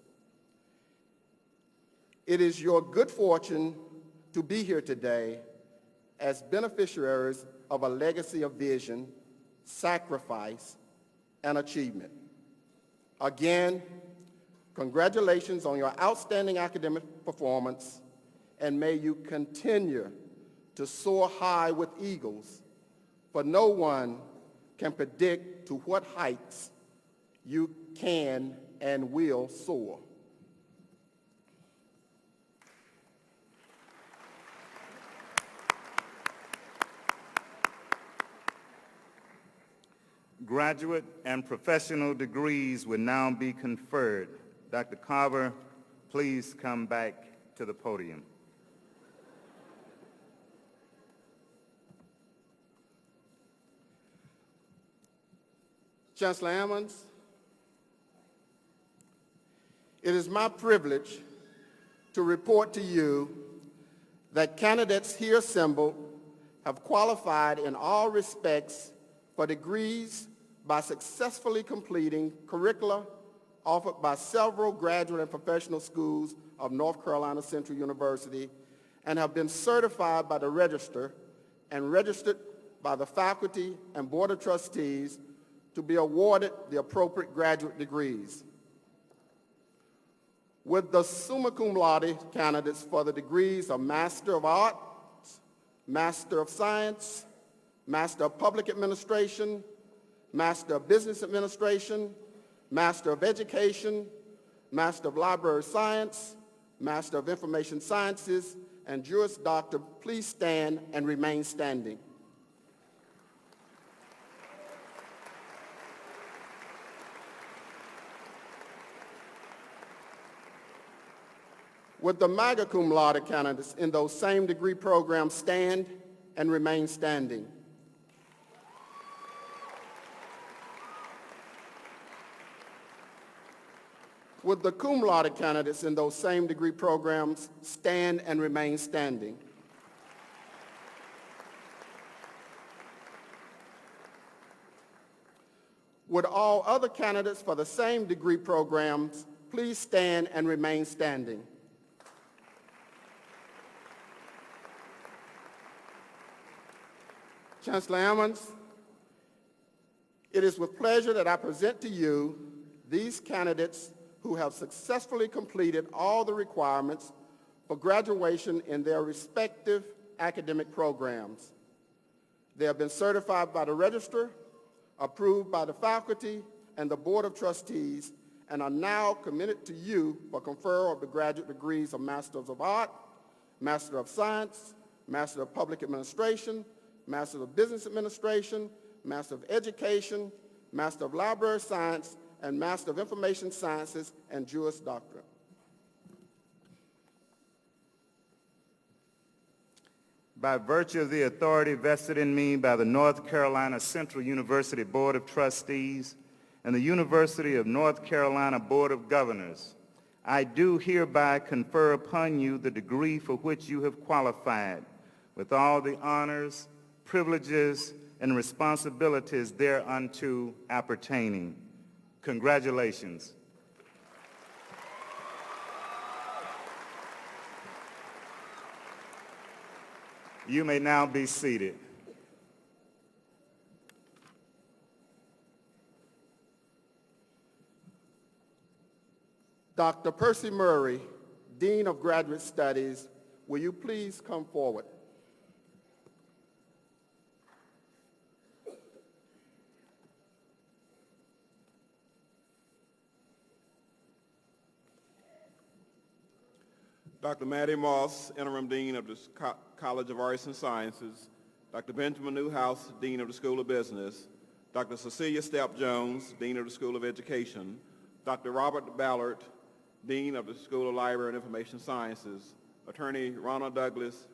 It is your good fortune to be here today as beneficiaries of a legacy of vision, sacrifice, and achievement. Again, congratulations on your outstanding academic performance, and may you continue to soar high with eagles, for no one can predict to what heights you can and will soar. Graduate and professional degrees will now be conferred. Dr. Carver, please come back to the podium. Chancellor Ammons, it is my privilege to report to you that candidates here assembled have qualified in all respects for degrees by successfully completing curricula offered by several graduate and professional schools of North Carolina Central University and have been certified by the Register and registered by the faculty and Board of Trustees to be awarded the appropriate graduate degrees. With the summa cum laude candidates for the degrees of Master of Arts, Master of Science, Master of Public Administration, Master of Business Administration, Master of Education, Master of Library Science, Master of Information Sciences, and Juris Doctor, please stand and remain standing. Would the magna cum laude candidates in those same degree programs stand and remain standing? Would the cum laude candidates in those same degree programs stand and remain standing? Would all other candidates for the same degree programs please stand and remain standing? Chancellor Ammons, it is with pleasure that I present to you these candidates who have successfully completed all the requirements for graduation in their respective academic programs. They have been certified by the Register, approved by the faculty and the Board of Trustees, and are now committed to you for conferral of the graduate degrees of Masters of Art, Master of Science, Master of Public Administration, Master of Business Administration, Master of Education, Master of Library Science, and Master of Information Sciences and Juris Doctor. By virtue of the authority vested in me by the North Carolina Central University Board of Trustees and the University of North Carolina Board of Governors, I do hereby confer upon you the degree for which you have qualified, with all the honors, privileges, and responsibilities thereunto appertaining. Congratulations. You may now be seated. Dr. Percy Murray, Dean of Graduate Studies, will you please come forward? Dr. Mattie Moss, Interim Dean of the College of Arts and Sciences, Dr. Benjamin Newhouse, Dean of the School of Business, Dr. Cecilia Stepp-Jones, Dean of the School of Education, Dr. Robert Ballard, Dean of the School of Library and Information Sciences, Attorney Ronald Douglas,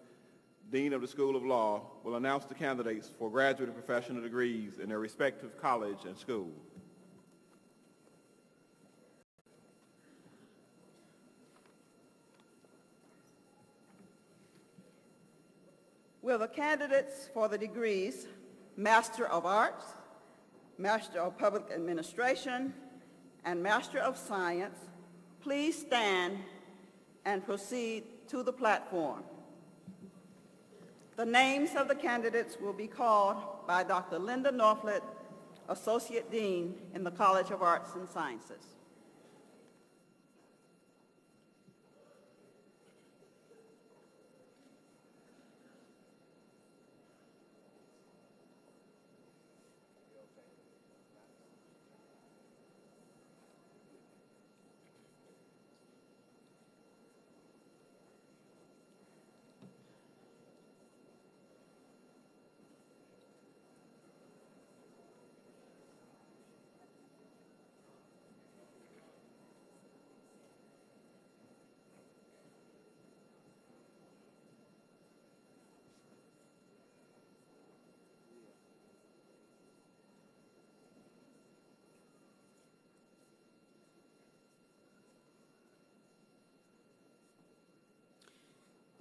Dean of the School of Law, will announce the candidates for graduate and professional degrees in their respective college and school. Will the candidates for the degrees Master of Arts, Master of Public Administration, and Master of Science please stand and proceed to the platform? The names of the candidates will be called by Dr. Linda Norflet, Associate Dean in the College of Arts and Sciences.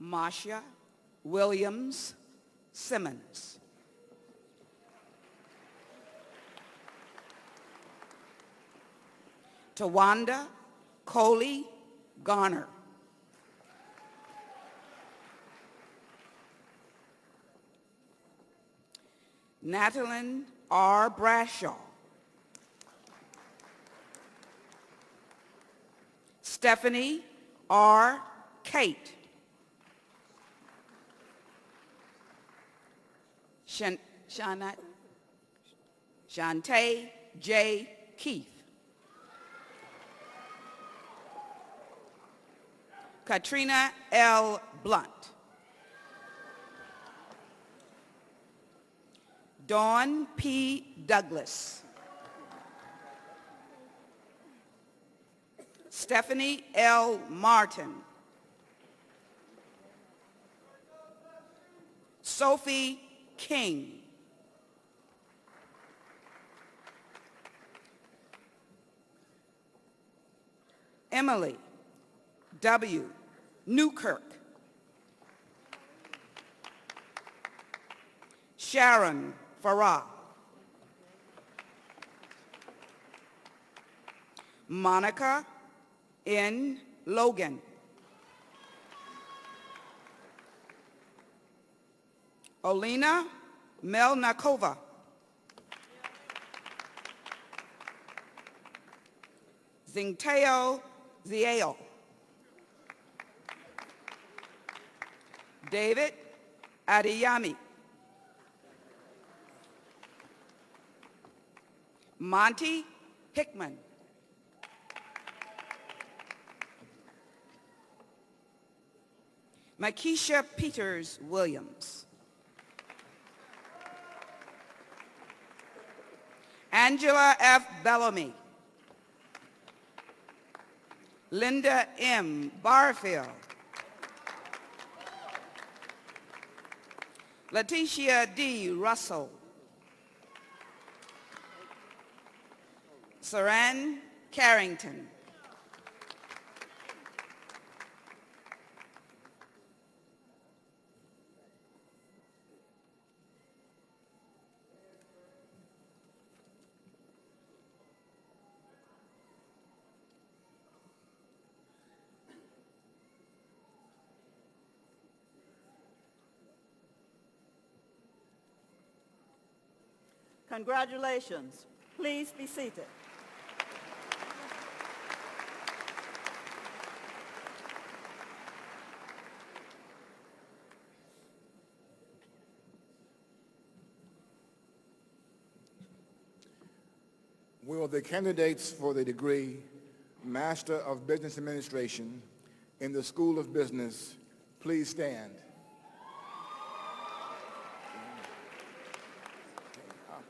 Marcia Williams Simmons. Tawanda Coley Garner. Natalyn R. Brashaw. Stephanie R. Kate. Shantae J. Keith. Katrina L. Blunt. Dawn P. Douglas. Stephanie L. Martin. Sophie King. Emily W. Newkirk. Sharon Farah. Monica N. Logan. Olena Melnikova. Zingteo Ziel. David Adiyami. Monty Hickman. Makisha Peters Williams. Angela F. Bellamy. Linda M. Barfield. Leticia D. Russell. Saran Carrington. Congratulations. Please be seated. Will the candidates for the degree Master of Business Administration in the School of Business please stand?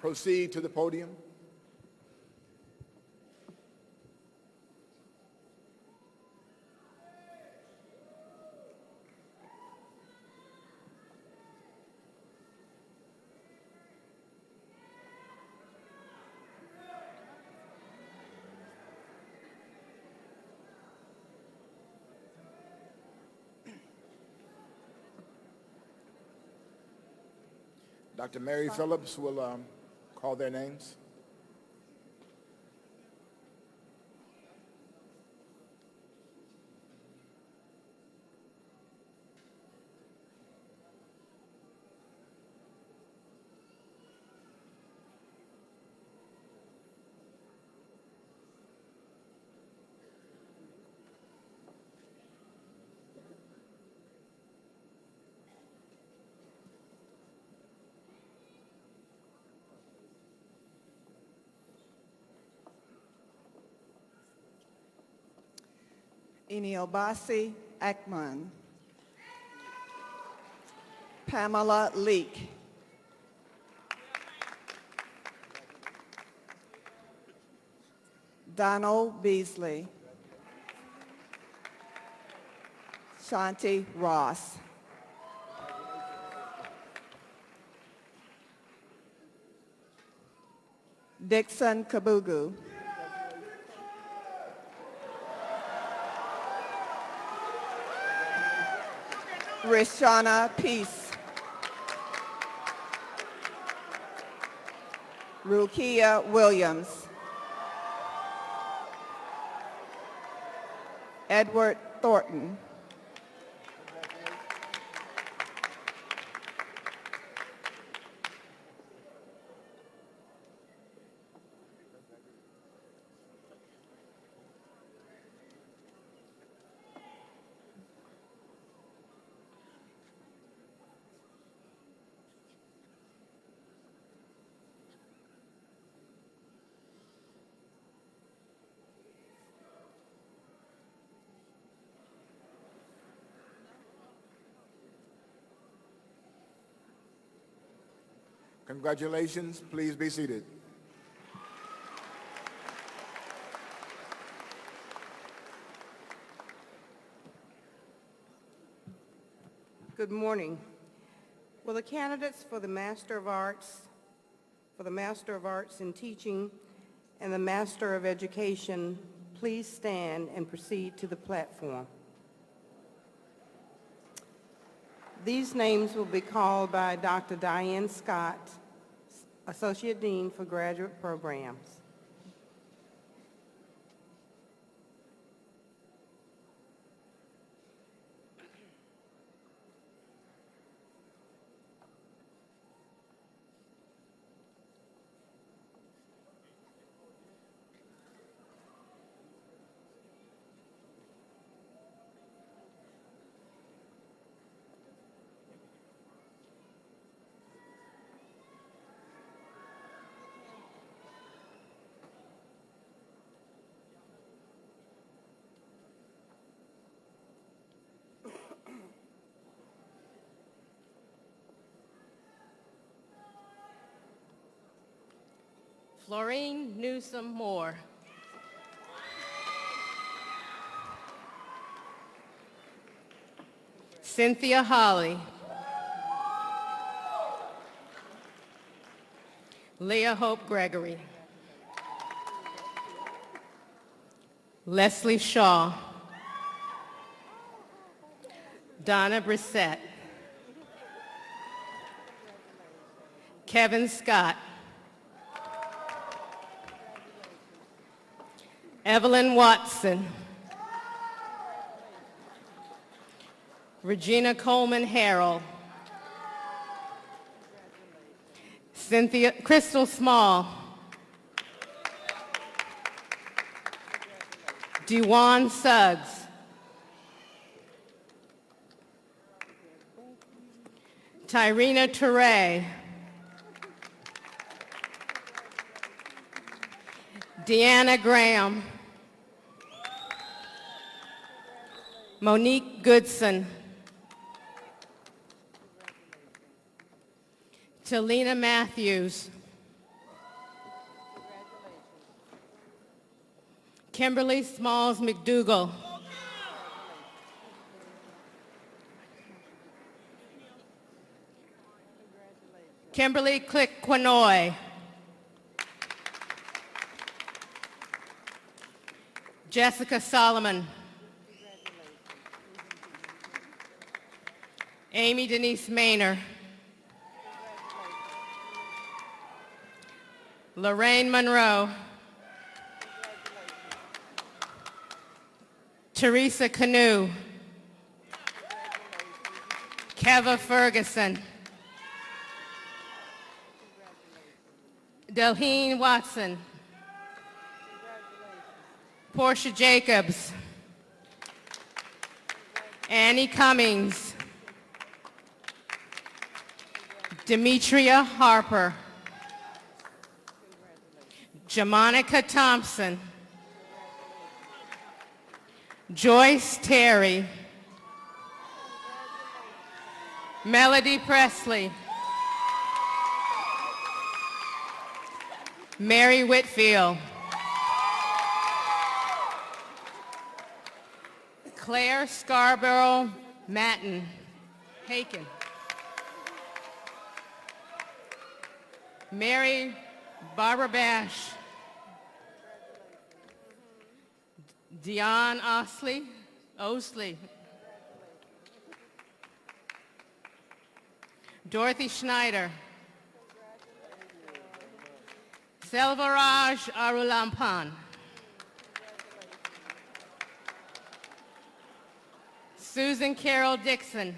Proceed to the podium. Dr. Mary Phillips will call their names. Iniobasi Ekman. Pamela Leake. Donald Beasley. Shanti Ross. Dixon Kabugu. Rishana Peace. Rukia Williams. Edward Thornton. Congratulations. Please be seated. Good morning. Will the candidates for the Master of Arts, in Teaching and the Master of Education please stand and proceed to the platform? These names will be called by Dr. Diane Scott, Associate Dean for Graduate Programs. Florine Newsom Moore. Cynthia Holly. Leah Hope Gregory. Leslie Shaw. Donna Brissett. Kevin Scott. Evelyn Watson. Regina Coleman Harrell. Crystal Small. Dewan Suggs. Tyrena Teray. Deanna Graham. Monique Goodson. Talina Matthews. Kimberly Smalls McDougall. Kimberly Click Quinoy. Jessica Solomon. Amy Denise Maynor. Lorraine Monroe. Teresa Canoe. Keva Ferguson. Delheen Watson. Portia Jacobs. Annie Cummings. Demetria Harper. Jamonica Thompson. Joyce Terry. Melody Presley. Mary Whitfield. Claire Scarborough Matten. Haken. Mary Barbara Bash. Dion Osley. Dorothy Schneider. Selvaraj Arulampan. Susan Carol Dixon.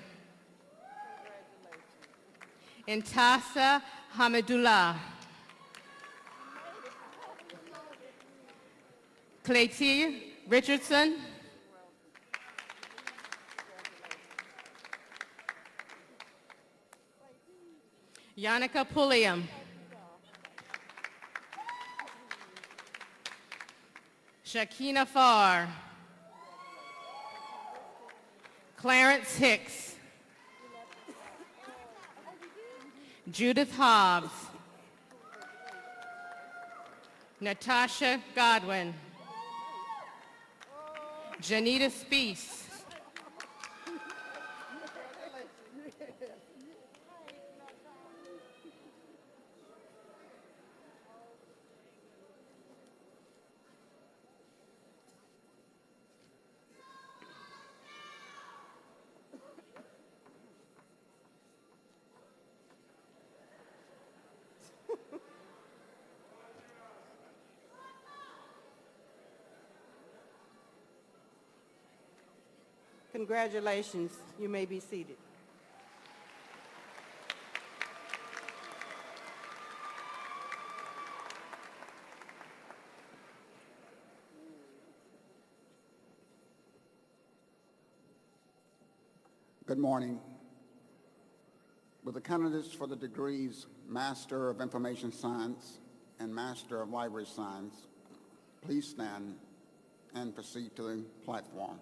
Intasa Hamidullah. Claytia Richardson. Yannicka Pulliam. Shakina Farr. Clarence Hicks. Judith Hobbs. Natasha Godwin. Janita Speece. Congratulations. You may be seated. Good morning. Will the candidates for the degrees Master of Information Science and Master of Library Science please stand and proceed to the platform.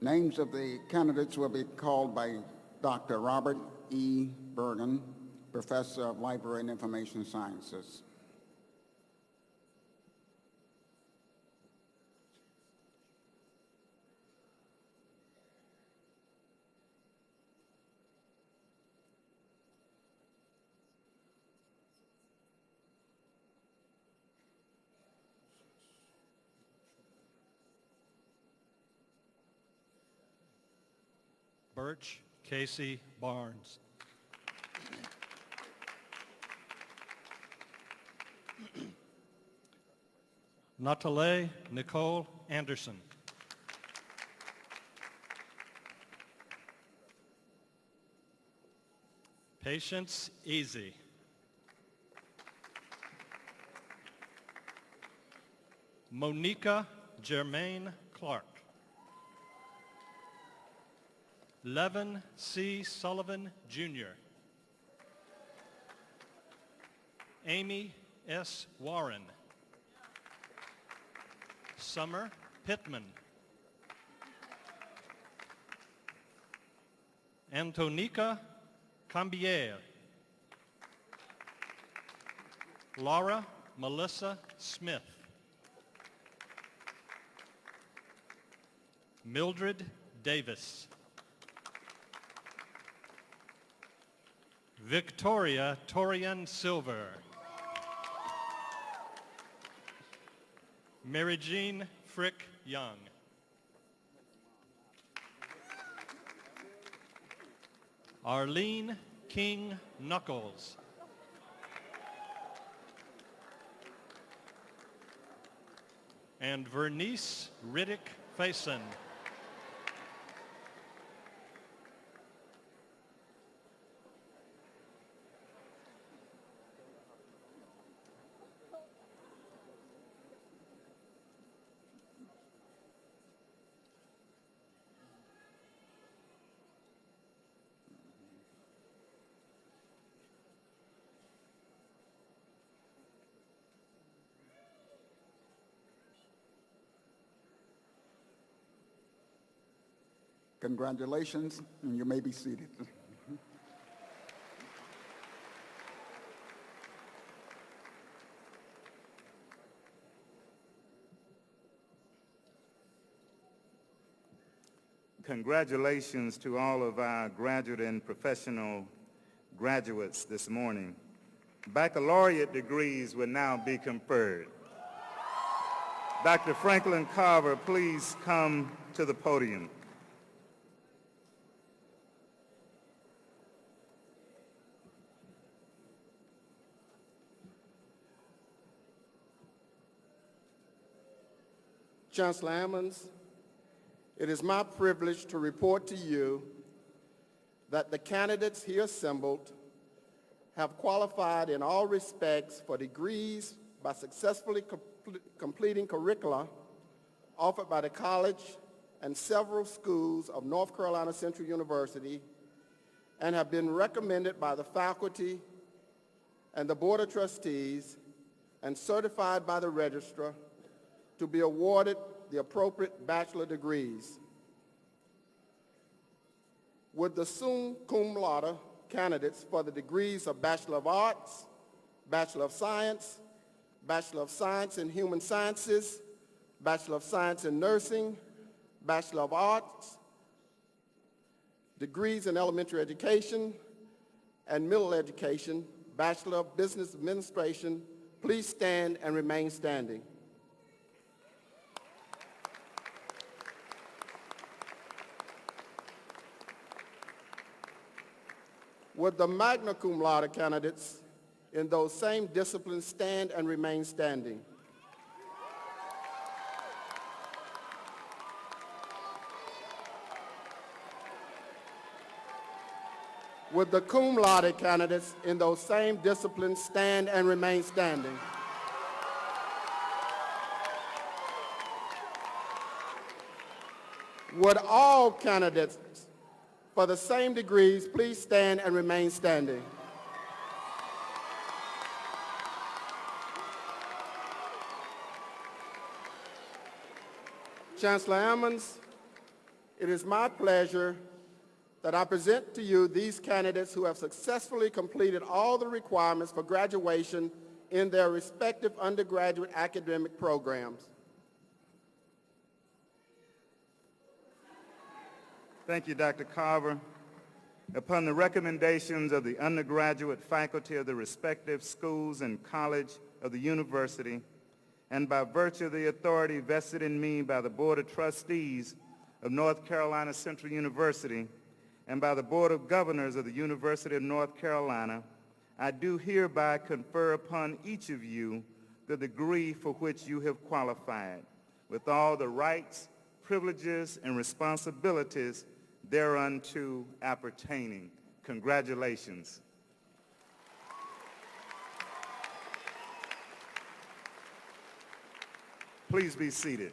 Names of the candidates will be called by Dr. Robert E. Bergen, Professor of Library and Information Sciences. Birch Casey Barnes. Natale Nicole Anderson. Patience Easy. Monica Germaine Clark. Levin C. Sullivan, Jr. Amy S. Warren. Summer Pittman. Antonica Cambier. Laura Melissa Smith. Mildred Davis. Victoria Torian Silver. Mary Jean Frick Young. Arlene King Knuckles. And Vernice Riddick Faison. Congratulations, and you may be seated. Congratulations to all of our graduate and professional graduates this morning. Baccalaureate degrees will now be conferred. Dr. Franklin Carver, please come to the podium. Chancellor Ammons, it is my privilege to report to you that the candidates here assembled have qualified in all respects for degrees by successfully completing curricula offered by the college and several schools of North Carolina Central University and have been recommended by the faculty and the Board of Trustees and certified by the registrar to be awarded the appropriate bachelor degrees. Would the summa cum laude candidates for the degrees of Bachelor of Arts, Bachelor of Science, Bachelor of Science in Human Sciences, Bachelor of Science in Nursing, Bachelor of Arts, degrees in elementary education and middle education, Bachelor of Business Administration, please stand and remain standing. Would the magna cum laude candidates in those same disciplines stand and remain standing? Would the cum laude candidates in those same disciplines stand and remain standing? Would all candidates for the same degrees please stand and remain standing? Chancellor Ammons, it is my pleasure that I present to you these candidates who have successfully completed all the requirements for graduation in their respective undergraduate academic programs. Thank you, Dr. Carver. Upon the recommendations of the undergraduate faculty of the respective schools and college of the university, and by virtue of the authority vested in me by the Board of Trustees of North Carolina Central University and by the Board of Governors of the University of North Carolina, I do hereby confer upon each of you the degree for which you have qualified, with all the rights, privileges, and responsibilities thereunto appertaining. Congratulations. Please be seated.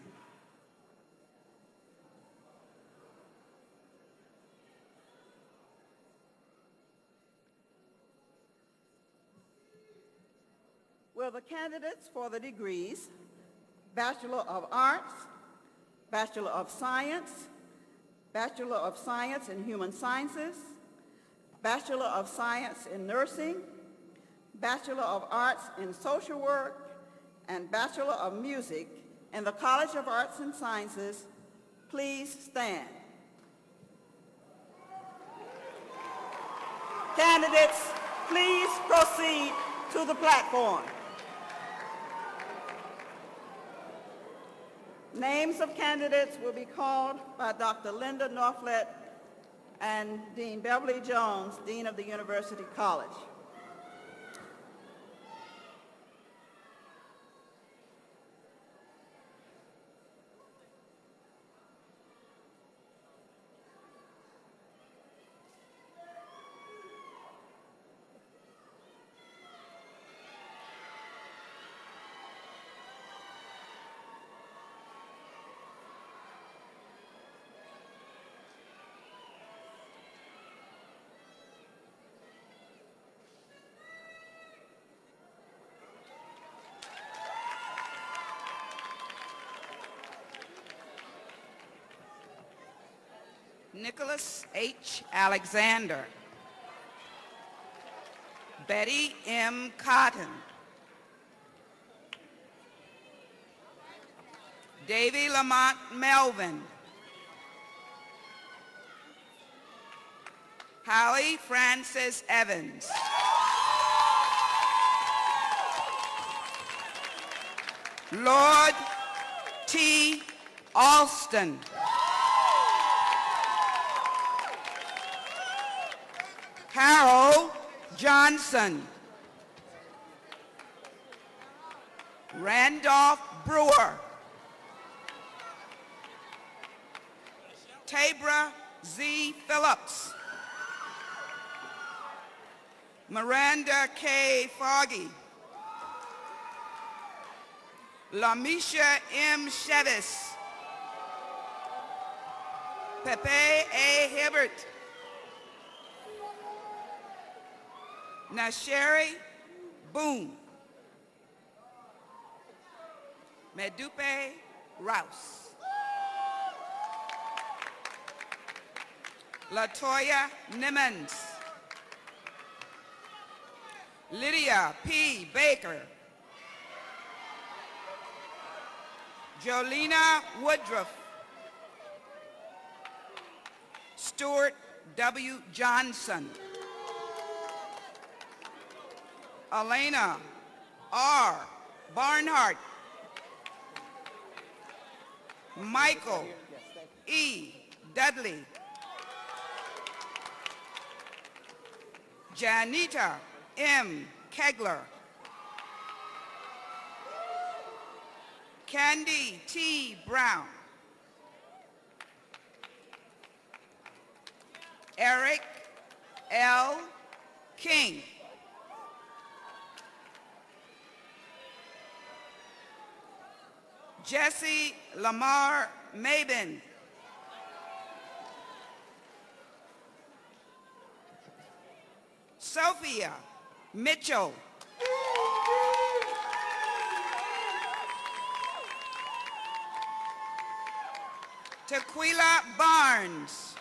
Will the candidates for the degrees Bachelor of Arts, Bachelor of Science, Bachelor of Science in Human Sciences, Bachelor of Science in Nursing, Bachelor of Arts in Social Work, and Bachelor of Music in the College of Arts and Sciences, please stand. Candidates, please proceed to the platform. Names of candidates will be called by Dr. Linda Norflet and Dean Beverly Jones, Dean of the University College. Nicholas H. Alexander, Betty M. Cotton, Davy Lamont Melvin, Hallie Frances Evans, Lord T. Alston. Harold Johnson. Randolph Brewer. Tabra Z. Phillips. Miranda K. Foggy. Lamisha M. Chevis. Pepe A. Hibbert. Nasheri Boone. Medupe Rouse. Latoya Nimmons. Lydia P. Baker. Jolena Woodruff. Stuart W. Johnson. Elena R. Barnhart. Michael E. Dudley. Janita M. Kegler. Candy T. Brown. Eric L. King. Jesse Lamar Mabin. Sophia Mitchell. Tequila Barnes.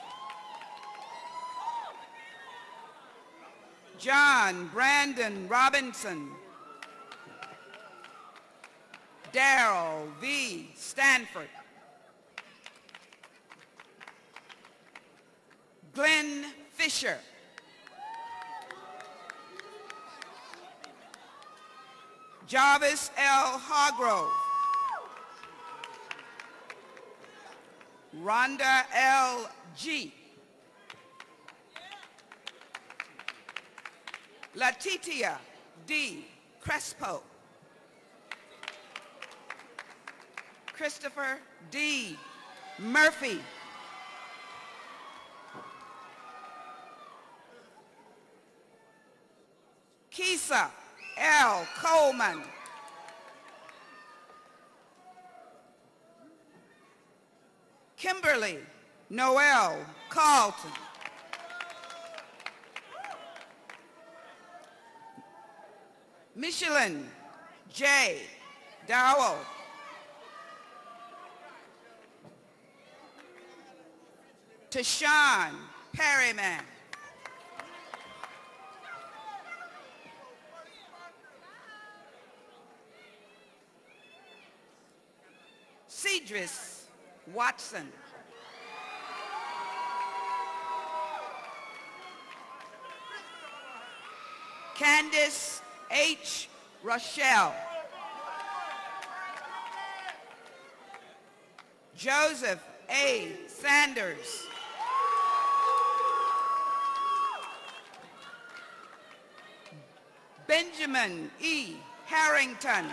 John Brandon Robinson. Darrell V. Stanford. Glenn Fisher. Jarvis L. Hargrove. Rhonda L. G. Latitia D. Crespo. Christopher D. Murphy. Kisa L. Coleman. Kimberly Noel Carlton. Michelin J. Dowell. Tashawn Perryman. Cedris Watson. Candice H. Rochelle. Joseph A. Sanders. Benjamin E. Harrington.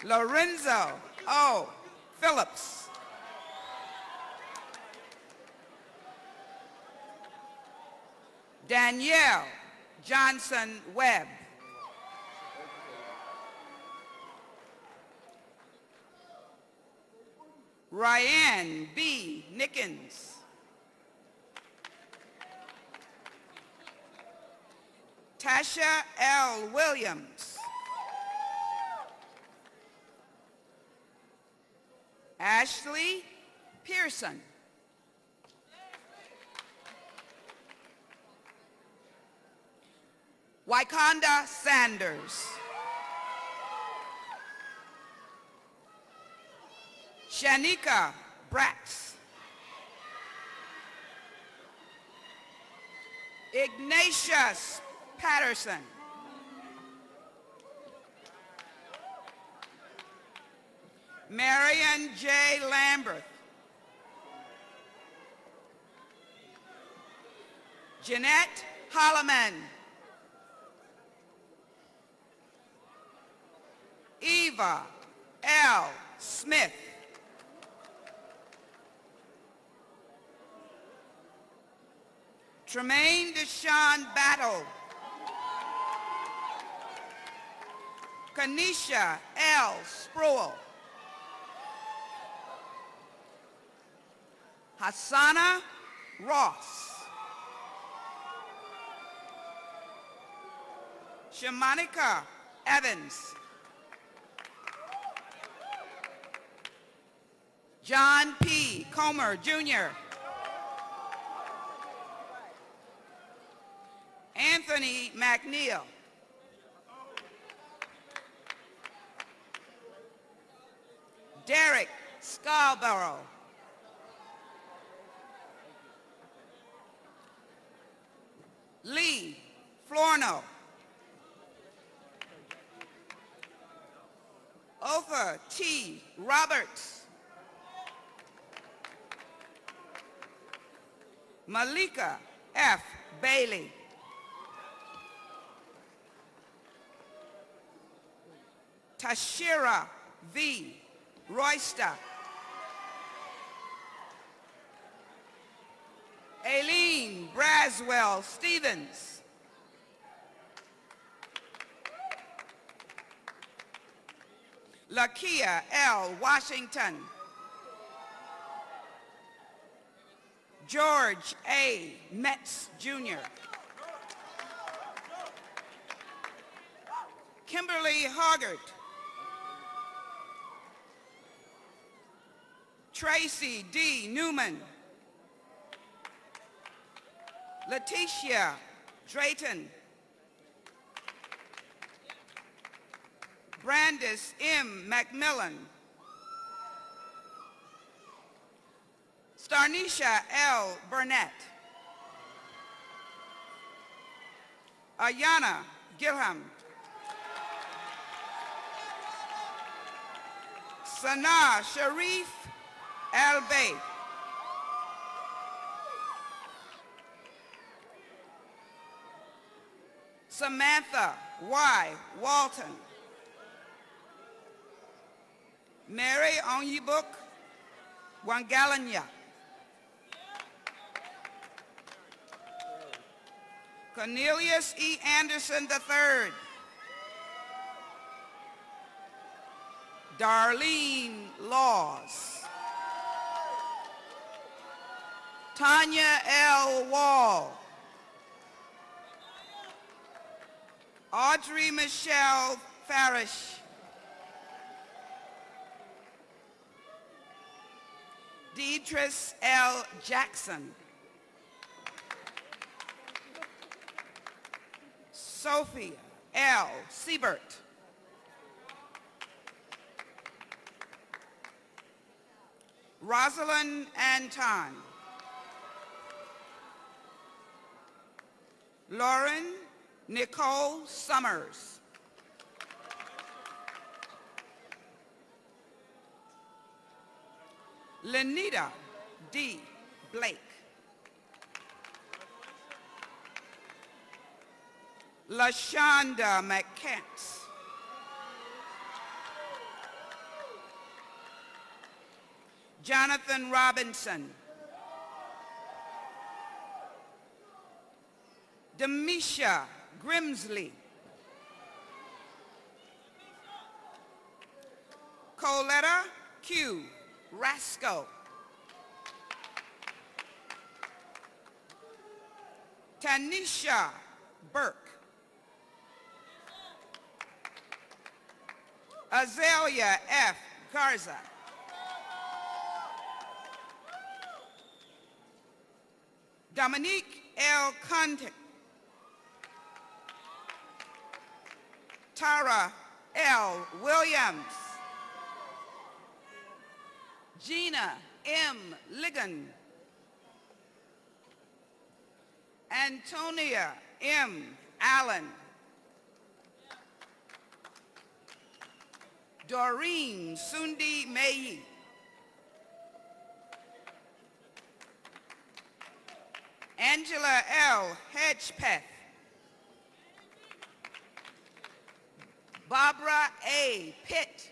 Lorenzo O. Phillips. Danielle Johnson Webb. Ryan B. Nickens. Tasha L. Williams. Ashley Pearson. Wyconda Sanders. Shanika Brax. Ignatius Patterson. Marion J. Lambert. Jeanette Holloman. Eva L. Smith. Tremaine Deshawn Battle. Kanisha L. Spruill. Hassana Ross. Shamanika Evans. John P. Comer, Jr. Anthony McNeil. Derek Scarborough. Lee Florno. Ofer T. Roberts. Malika F. Bailey. Tashira V. Royster. Aileen Braswell Stevens. Lakia L. Washington. George A. Metz, Jr. Kimberly Hoggart. Tracy D. Newman. Letitia Drayton. Brandis M. McMillan. Starnisha L. Burnett. Ayana Gilham. Sana Sharif Al-Bay. Samantha Y. Walton. Mary Onyebuk Wangalanya. Cornelius E. Anderson III. Darlene Laws. Tanya L. Wall. Audrey Michelle Farish. Deidris L. Jackson. Sophia L. Siebert. Rosalind Anton. Lauren Nicole Summers. Lenita D. Blake. LaShonda McCants. Jonathan Robinson. Demisha Grimsley. Coletta Q. Rasco. Tanisha Burke. Azalea F. Garza. Dominique L. Conte. Tara L. Williams. Gina M. Ligon. Antonia M. Allen. Doreen Sundi Meyi. Angela L. Hedgepeth. Barbara A. Pitt.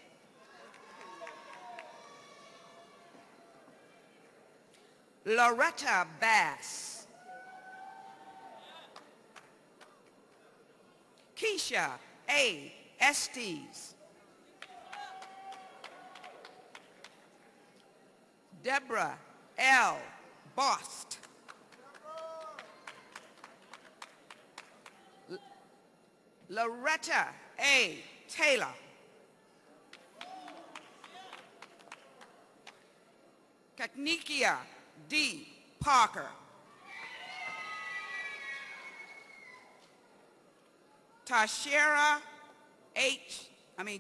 Loretta Bass. Keisha A. Estes. Deborah L. Bost. Loretta A. Taylor. Kaknikia D. Parker.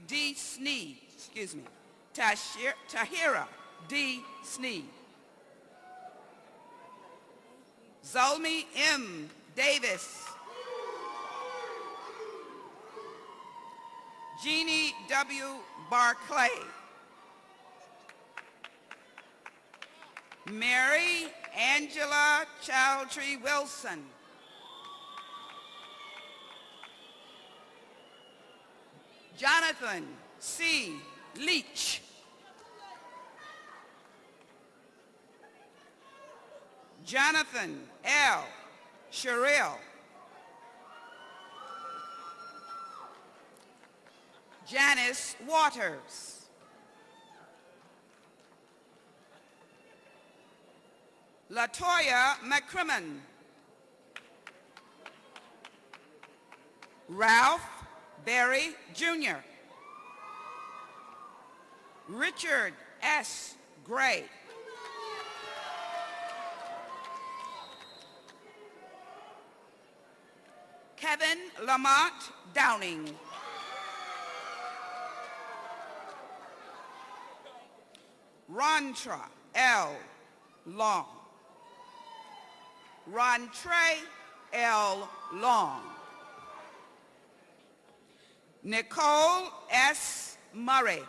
D. Sneed, excuse me. Tahira D. Sneed. Zolmi M. Davis. Jeannie W. Barclay. Mary Angela Chowdhury Wilson. Jonathan C. Leach. Jonathan L. Sherrill. Janice Waters. Latoya McCrimmon. Ralph Berry Jr. Richard S. Gray. Kevin Lamont Downing. Rontra L. Long. Rontre L. Long. Nicole S. Murray.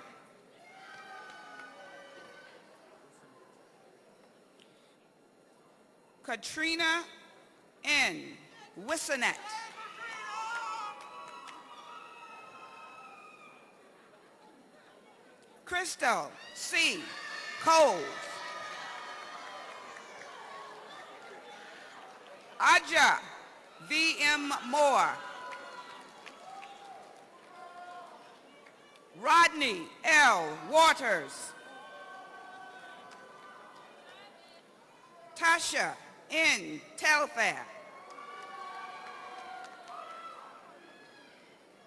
Katrina N. Wissonet. Crystal C. Cole. Aja V.M. Moore. Rodney L. Waters. Tasha N. Telfair.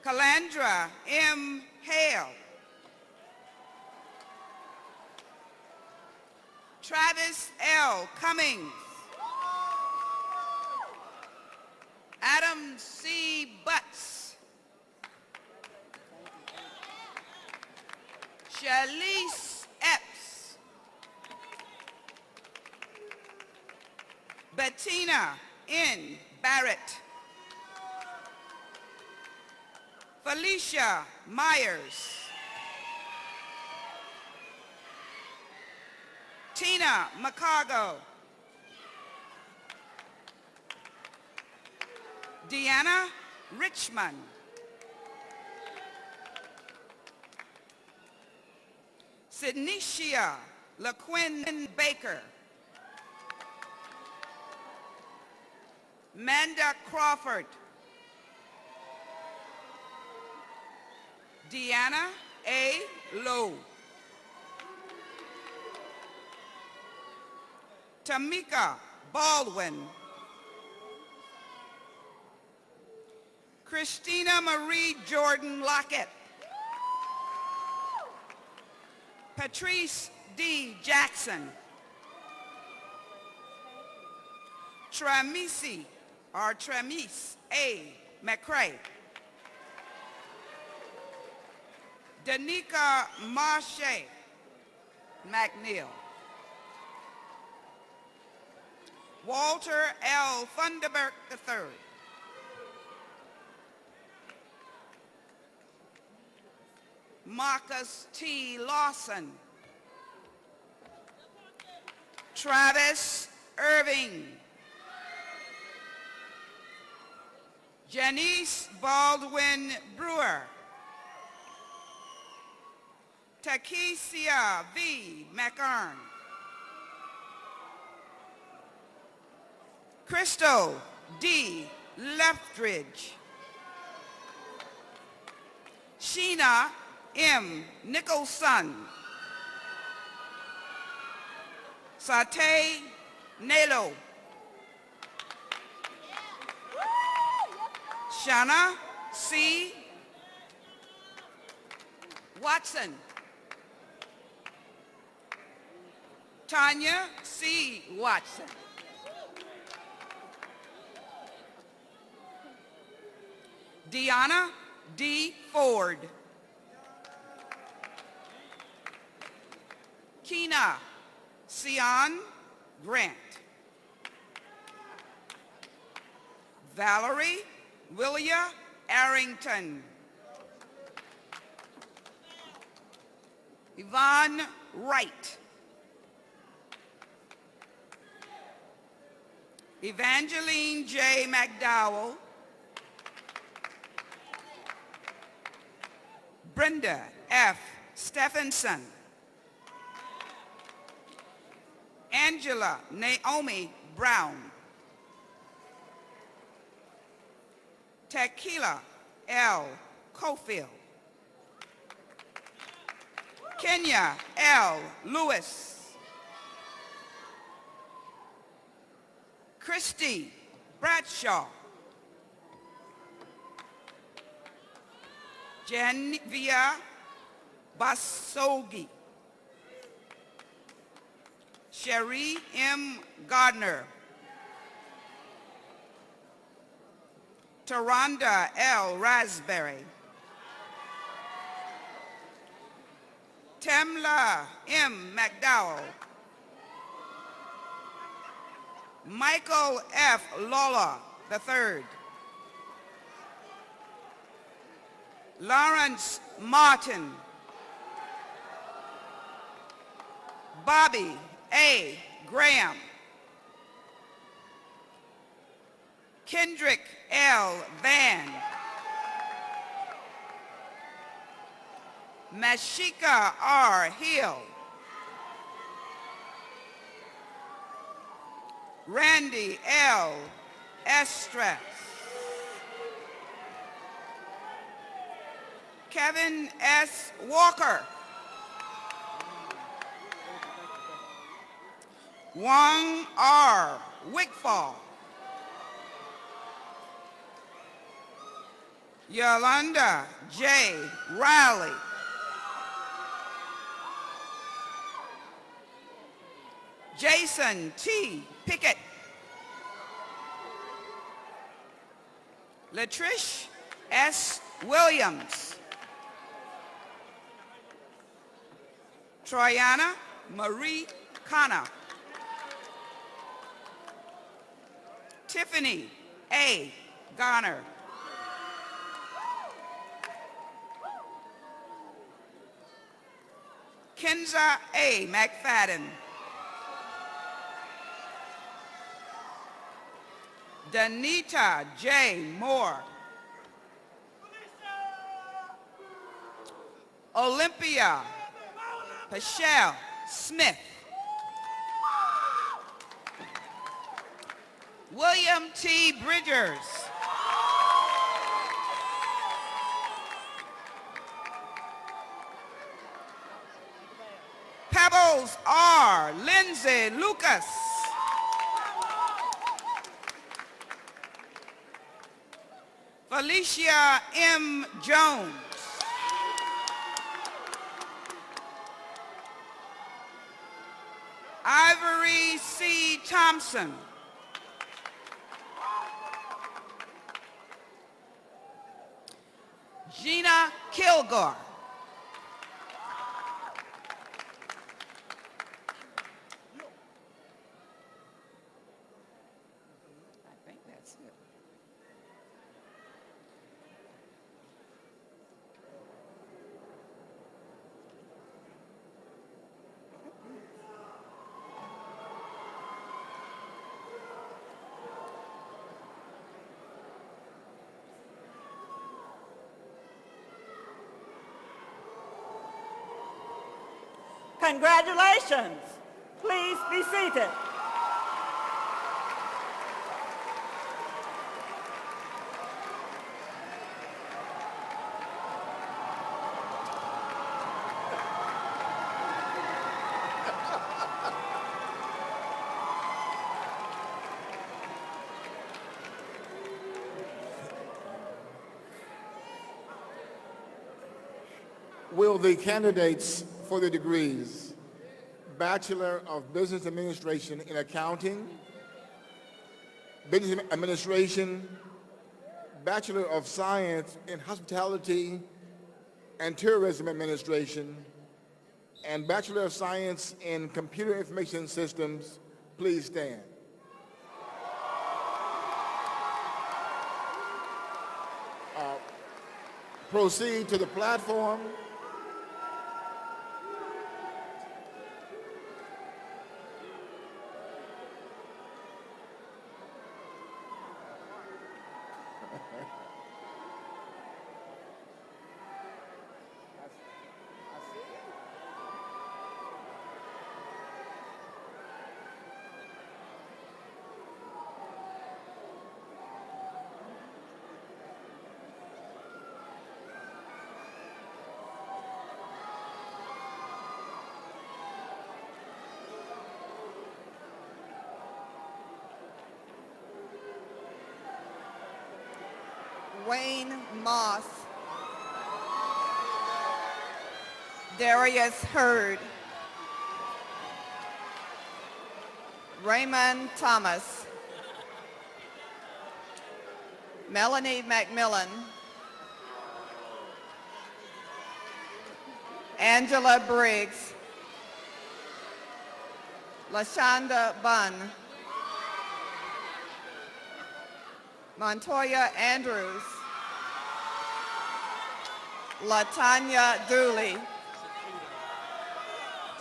Calandra M. Hale. Travis L. Cummings. Adam C. Butts. Shalise Epps. Bettina N. Barrett. Felicia Myers. Tina McCargo. Deanna Richmond. Sidnishia LaQuinn Baker. Manda Crawford. Deanna A. Lowe. Tamika Baldwin. Christina Marie Jordan Lockett. Patrice D. Jackson. Tramisi or Tramise A. McCrae. Danica Marche McNeil. Walter L. Thunderberg III. Marcus T. Lawson. Travis Irving. Janice Baldwin Brewer. Takesia V. McEarn. Crystal D. Leftridge. Sheena M. Nicholson. Satay Nelo. Shana C. Watson. Tanya C. Watson. Deanna D. Ford. Keena Sion Grant. Valerie Willia Arrington. Yvonne Wright. Evangeline J. McDowell. Brenda F. Stephenson. Angela Naomi Brown. Tequila L. Cofield. Kenya L. Lewis. Christy Bradshaw. Janvia Basogi. Cherie M. Gardner. Taronda L. Raspberry. Tamla M. McDowell. Michael F. Lawler III. Lawrence Martin. Bobby A. Graham. Kendrick L. Van. Mashika R. Hill. Randy L. Estras. Kevin S. Walker. Wong R. Wickfall. Yolanda J. Riley. Jason T. Pickett. Latrish S. Williams. Troyana Marie Connor. Tiffany A. Garner. Kenza A. McFadden. Danita J. Moore. Olympia Michelle Smith. William T. Bridgers. Pebbles R. Lindsay Lucas. Felicia M. Jones. Ivory C. Thompson. Gina Kilgore. I think that's it. Congratulations. Please be seated. Will the candidates for the degrees Bachelor of Business Administration in Accounting, Business Administration, Bachelor of Science in Hospitality and Tourism Administration, and Bachelor of Science in Computer Information Systems, please stand. Proceed to the platform. Wayne Moss, Darius Hurd, Raymond Thomas, Melanie McMillan, Angela Briggs, LaShonda Bunn, Montoya Andrews, LaTanya Dooley,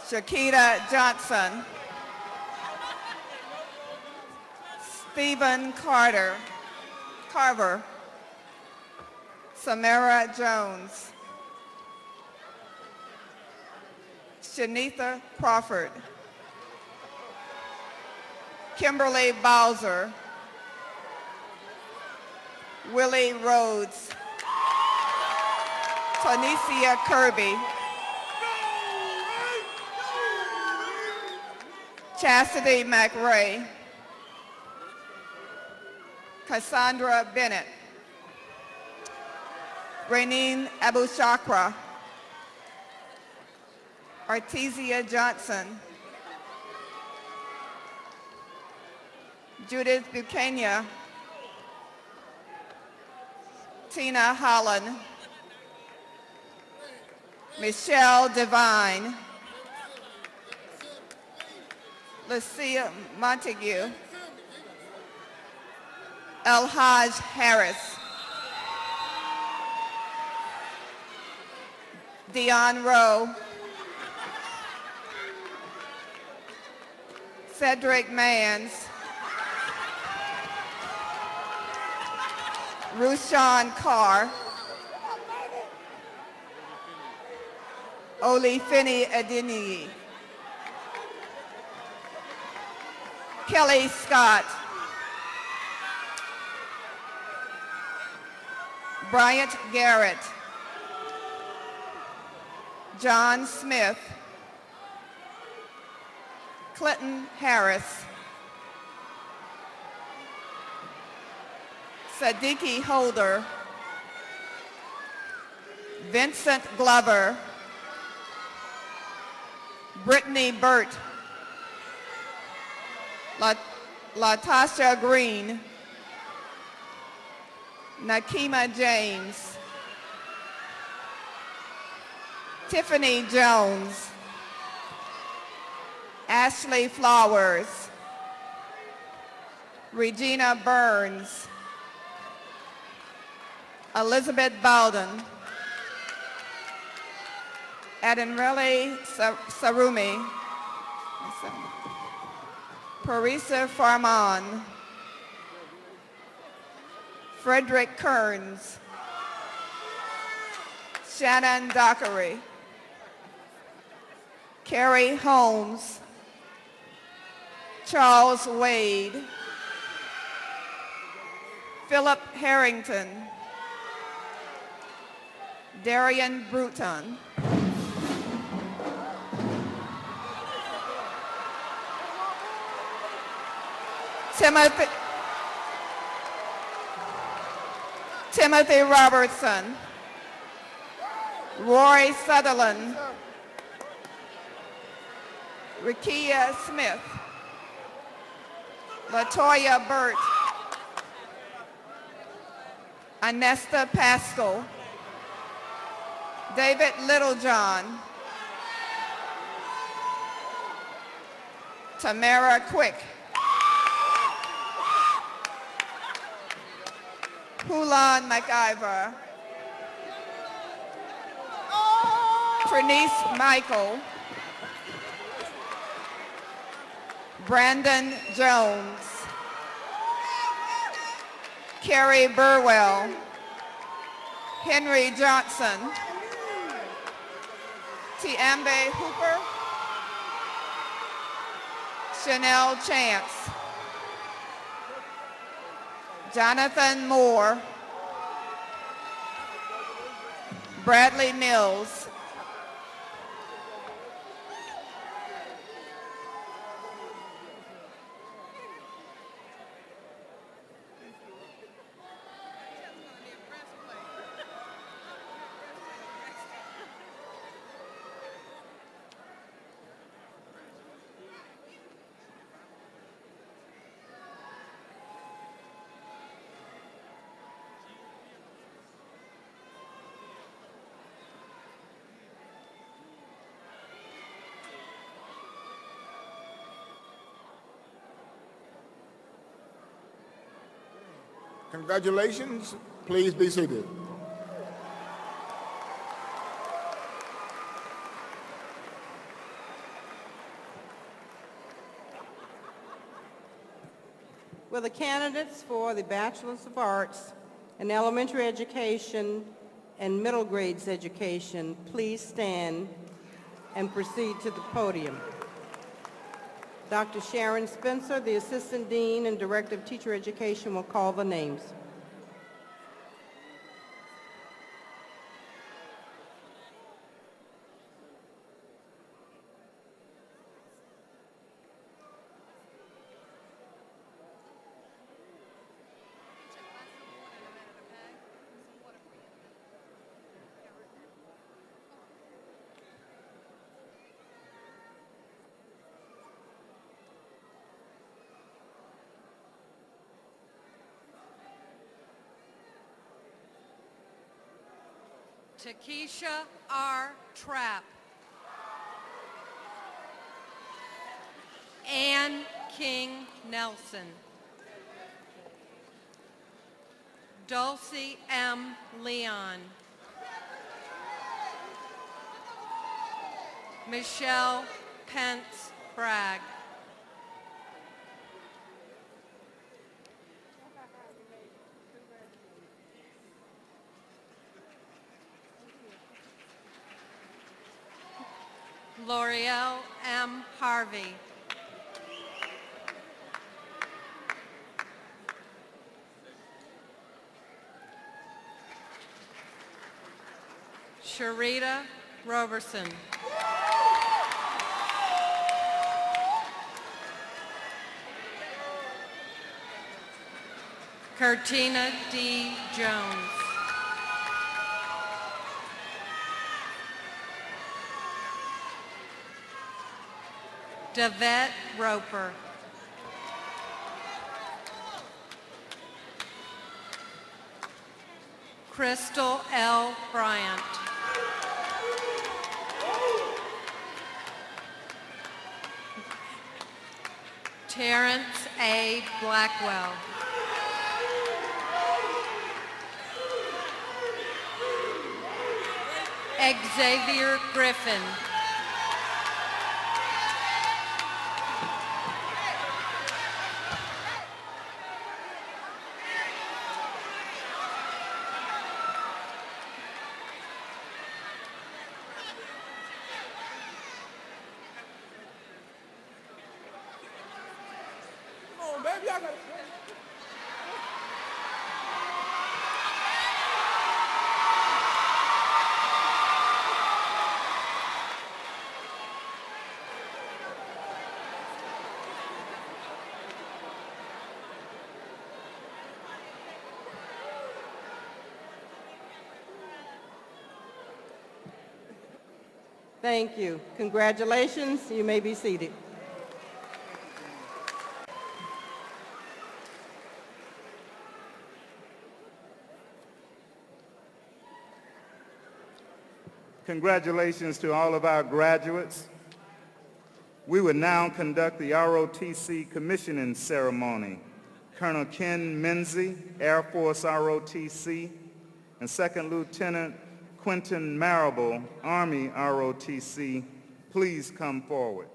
Shakita Johnson, Stephen Carver, Samara Jones, Shanitha Crawford, Kimberly Bowser, Willie Rhodes, Tanisha Kirby, Chastity McRae, Cassandra Bennett, Raineen Abushakra, Artesia Johnson, Judith Buchanan, Tina Holland, Michelle Devine, Lucia Montague, Elhaj Harris, Dion Rowe, Cedric Mans, Rushan Carr, Olufemi Adeniyi, Kelly Scott, Bryant Garrett, John Smith, Clinton Harris, Sadiki Holder, Vincent Glover, Brittany Burt, Latasha Green, Nakima James, Tiffany Jones, Ashley Flowers, Regina Burns, Elizabeth Bowden, Adenrele Sarumi, Parisa Farman, Frederick Kearns, Shannon Dockery, Carrie Holmes, Charles Wade, Philip Harrington, Darian Bruton, Timothy Robertson, Roy Sutherland, Rakia Smith, Latoya Burt, Anesta Pascal, David Littlejohn, Tamara Quick, Hulan McIver, Trinice Michael, Brandon Jones, Carrie Burwell, Henry Johnson, Tiambe Hooper, Chanel Chance, Jonathan Moore, Bradley Mills, Congratulations. Please be seated. Will the candidates for the Bachelor's of Arts in Elementary Education and Middle Grades Education please stand and proceed to the podium? Dr. Sharon Spencer, the Assistant Dean and Director of Teacher Education, will call the names. Takesha R. Trapp. Ann King Nelson. Dulcie M. Leon. Michelle Pence Bragg. L'Oreal M. Harvey. Sharita Roberson. Curtina D. Jones. Davette Roper. Crystal L. Bryant. Terrence A. Blackwell. Xavier Griffin. Baby, y'all gotta Thank you. Congratulations. You may be seated. Congratulations to all of our graduates. We will now conduct the ROTC commissioning ceremony. Colonel Ken Menzie, Air Force ROTC, and Second Lieutenant Quentin Marable, Army ROTC, please come forward.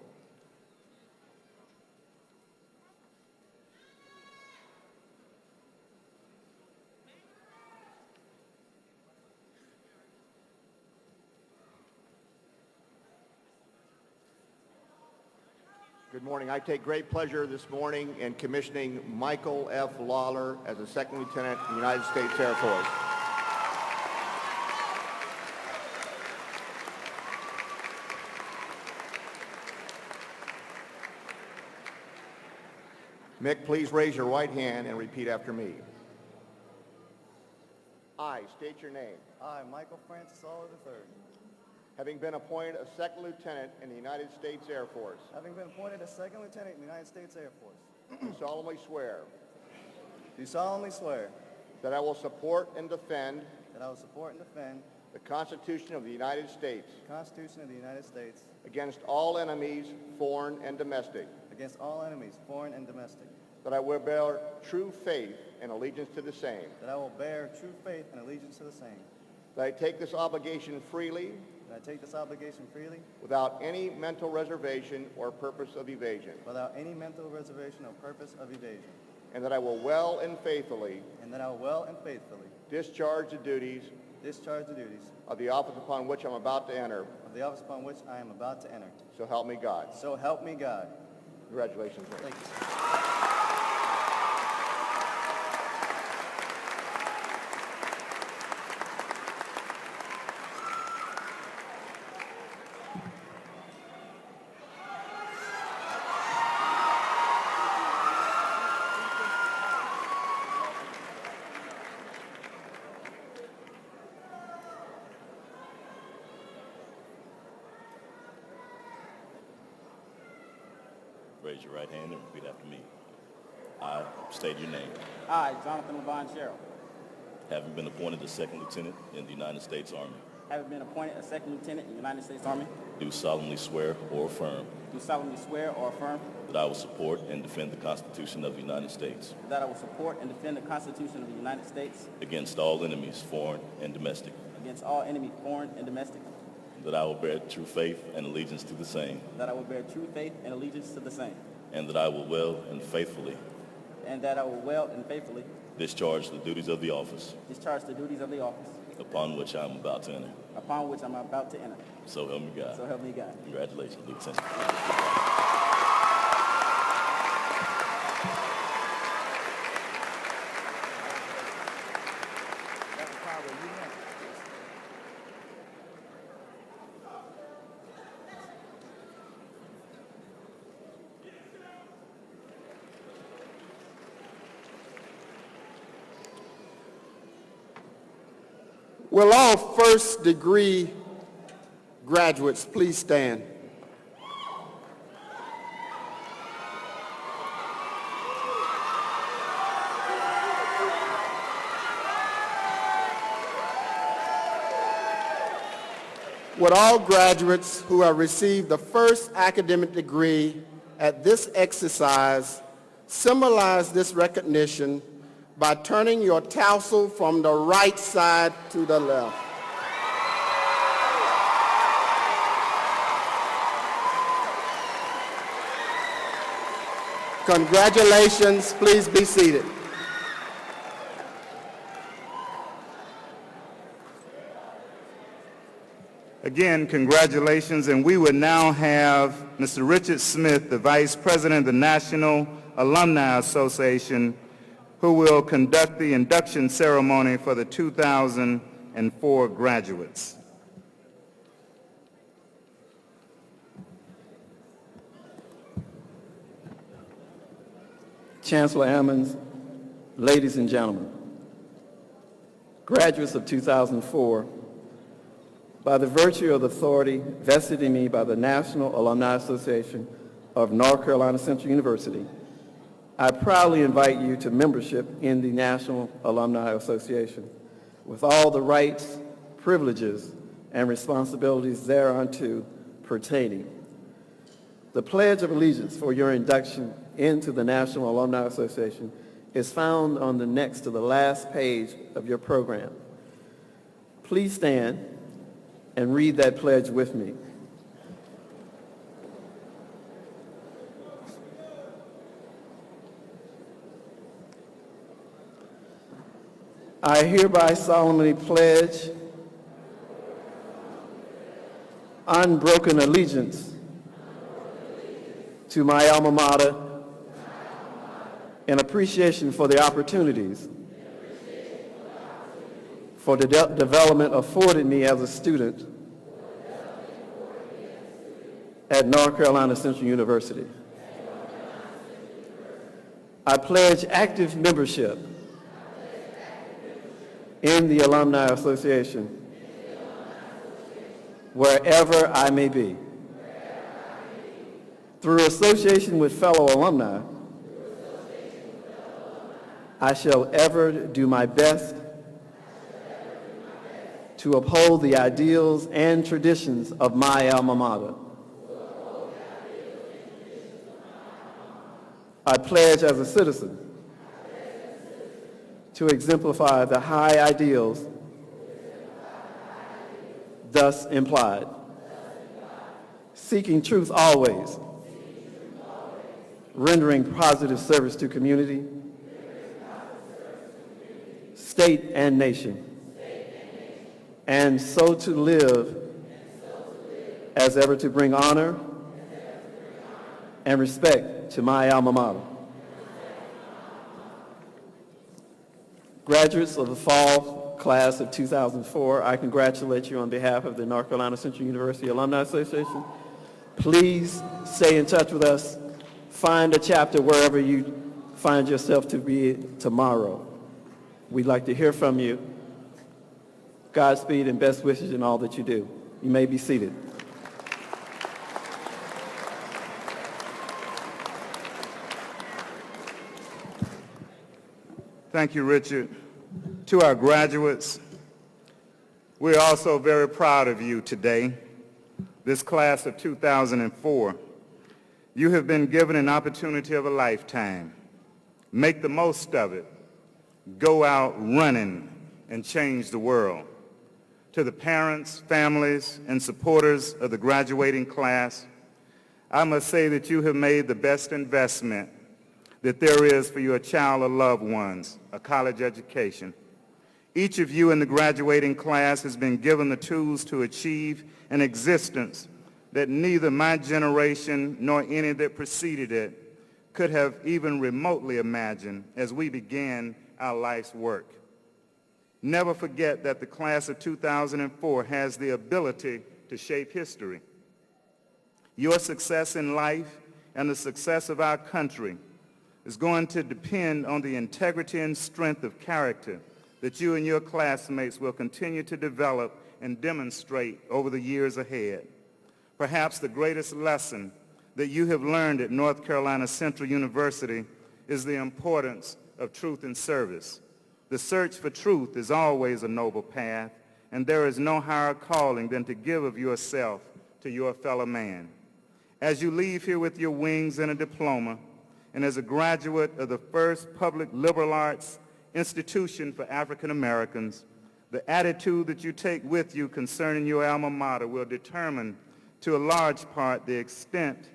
Good morning. I take great pleasure this morning in commissioning Michael F. Lawler as a Second Lieutenant in the United States Air Force. Mick, please raise your right hand and repeat after me. I state your name. I, Michael Francis Lawler III. Having been appointed a Second Lieutenant in the United States Air Force. Having been appointed a Second Lieutenant in the United States Air Force. Do solemnly swear. Do solemnly swear. That I will support and defend. That I will support and defend. The Constitution of the United States. The Constitution of the United States. Against all enemies, foreign and domestic. Against all enemies, foreign and domestic. That I will bear true faith and allegiance to the same. That I will bear true faith and allegiance to the same. That I take this obligation freely. That I take this obligation freely. Without any mental reservation or purpose of evasion. Without any mental reservation or purpose of evasion. And that I will well and faithfully. And that I will well and faithfully. Discharge the duties. Discharge the duties. Of the office upon which I'm about to enter. Of the office upon which I am about to enter. So help me God. So help me God. Congratulations. Thank you. Raise your right hand and repeat after me. I state your name. I, Jonathan Levon Sherrill. Having been appointed a Second Lieutenant in the United States Army. Having been appointed a Second Lieutenant in the United States Army. Do solemnly swear or affirm. Do solemnly swear or affirm. That I will support and defend the Constitution of the United States. That I will support and defend the Constitution of the United States. Against all enemies, foreign and domestic. Against all enemies, foreign and domestic. That I will bear true faith and allegiance to the same. That I will bear true faith and allegiance to the same. And that I will well and faithfully. And that I will well and faithfully. Discharge the duties of the office. Discharge the duties of the office. Upon which I am about to enter. Upon which I'm about to enter. So help me God. So help me God. Congratulations, Lieutenant. Will all first degree graduates please stand? Would all graduates who have received the first academic degree at this exercise symbolize this recognition by turning your tassel from the right side to the left. Congratulations. Please be seated. Again, congratulations, and we would now have Mr. Richard Smith, the Vice President of the National Alumni Association, who will conduct the induction ceremony for the 2004 graduates. Chancellor Ammons, ladies and gentlemen, graduates of 2004, by the virtue of the authority vested in me by the National Alumni Association of North Carolina Central University, I proudly invite you to membership in the National Alumni Association with all the rights, privileges, and responsibilities thereunto pertaining. The Pledge of Allegiance for your induction into the National Alumni Association is found on the next to the last page of your program. Please stand and read that pledge with me. I hereby solemnly pledge unbroken allegiance to my alma mater in appreciation for the opportunities for the development afforded me as a student at North Carolina Central University. I pledge active membership in the Alumni Association wherever I may be. Through association with fellow alumni, I shall ever do my best to uphold the ideals and traditions of my alma mater. I pledge as a citizen to exemplify the high ideals thus implied, seeking truth always, rendering positive service to community, state and nation, and so to live as ever to bring honor and respect to my alma mater. Graduates of the fall class of 2004, I congratulate you on behalf of the North Carolina Central University Alumni Association. Please stay in touch with us. Find a chapter wherever you find yourself to be tomorrow. We'd like to hear from you. Godspeed and best wishes in all that you do. You may be seated. Thank you, Richard. To our graduates, we're also very proud of you today, this class of 2004. You have been given an opportunity of a lifetime. Make the most of it. Go out running and change the world. To the parents, families, and supporters of the graduating class, I must say that you have made the best investment that there is for your child or loved ones, a college education. Each of you in the graduating class has been given the tools to achieve an existence that neither my generation nor any that preceded it could have even remotely imagined as we began our life's work. Never forget that the class of 2004 has the ability to shape history. Your success in life and the success of our country is going to depend on the integrity and strength of character that you and your classmates will continue to develop and demonstrate over the years ahead. Perhaps the greatest lesson that you have learned at North Carolina Central University is the importance of truth and service. The search for truth is always a noble path, and there is no higher calling than to give of yourself to your fellow man. As you leave here with your wings and a diploma, and as a graduate of the first public liberal arts institution for African Americans, the attitude that you take with you concerning your alma mater will determine to a large part the extent,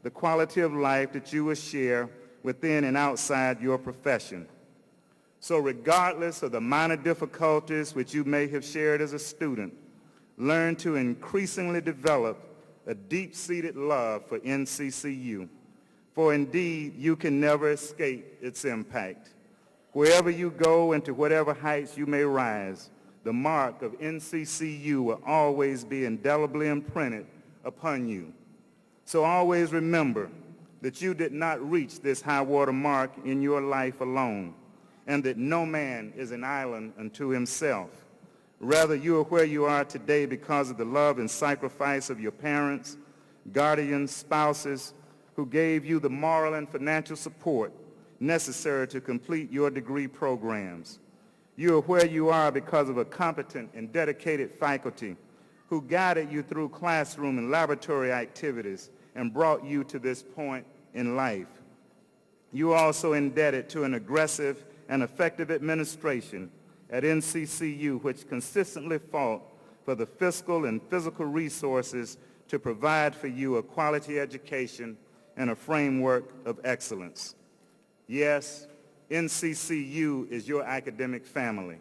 the quality of life that you will share within and outside your profession. So regardless of the minor difficulties which you may have shared as a student, learn to increasingly develop a deep-seated love for NCCU, for indeed you can never escape its impact. Wherever you go and to whatever heights you may rise, the mark of NCCU will always be indelibly imprinted upon you. So always remember that you did not reach this high-water mark in your life alone, and that no man is an island unto himself. Rather, you are where you are today because of the love and sacrifice of your parents, guardians, spouses, who gave you the moral and financial support necessary to complete your degree programs. You are where you are because of a competent and dedicated faculty who guided you through classroom and laboratory activities and brought you to this point in life. You are also indebted to an aggressive and effective administration at NCCU, which consistently fought for the fiscal and physical resources to provide for you a quality education and a framework of excellence. Yes, NCCU is your academic family,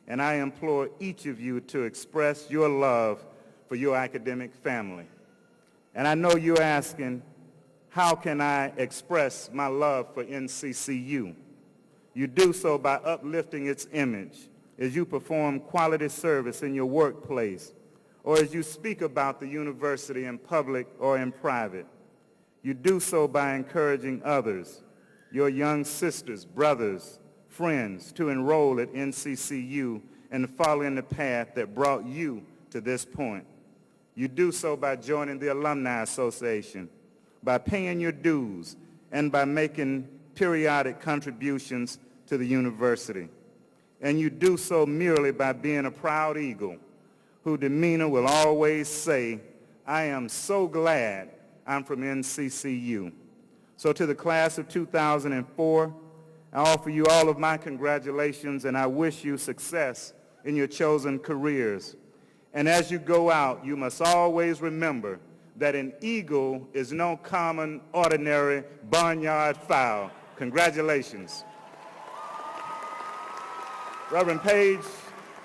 and I implore each of you to express your love for your academic family. And I know you're asking, how can I express my love for NCCU? You do so by uplifting its image as you perform quality service in your workplace or as you speak about the university in public or in private. You do so by encouraging others, your young sisters, brothers, friends, to enroll at NCCU and follow in the path that brought you to this point. You do so by joining the Alumni Association, by paying your dues, and by making periodic contributions to the university. And you do so merely by being a proud eagle whose demeanor will always say, I am so glad I'm from NCCU. So to the class of 2004, I offer you all of my congratulations, and I wish you success in your chosen careers. And as you go out, you must always remember that an eagle is no common, ordinary barnyard fowl. Congratulations. Reverend Page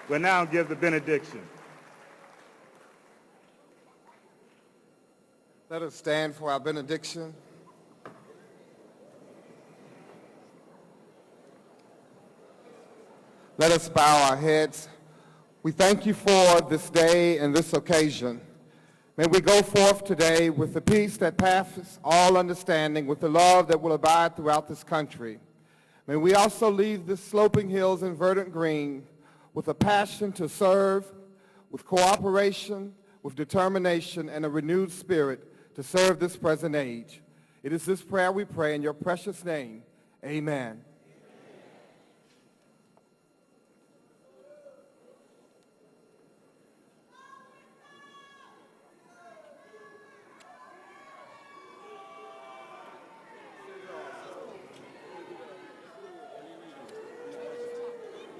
will now give the benediction. Let us stand for our benediction. Let us bow our heads. We thank you for this day and this occasion. May we go forth today with the peace that passes all understanding, with the love that will abide throughout this country. May we also leave the sloping hills and verdant green with a passion to serve, with cooperation, with determination, and a renewed spirit to serve this present age. It is this prayer we pray in your precious name. Amen.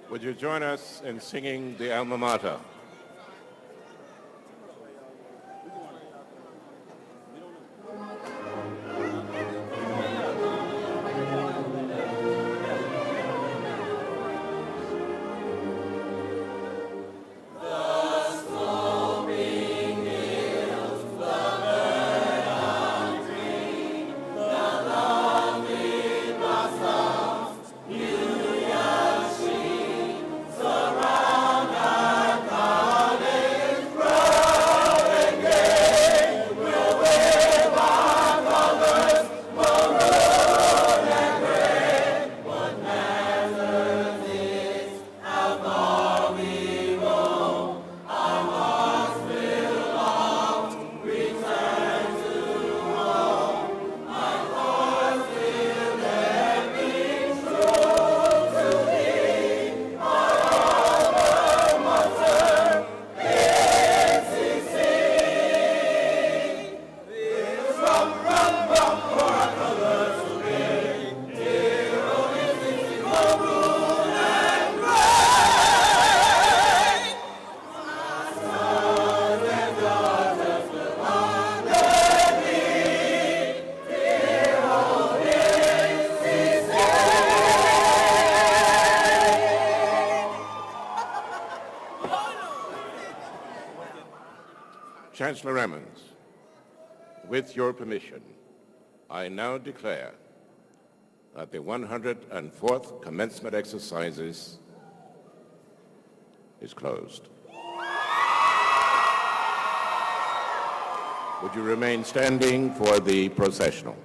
Would you join us in singing the Alma Mater? Surround our God. Chancellor Emmons, with your permission, I now declare that the 104th commencement exercises is closed. Would you remain standing for the recessional?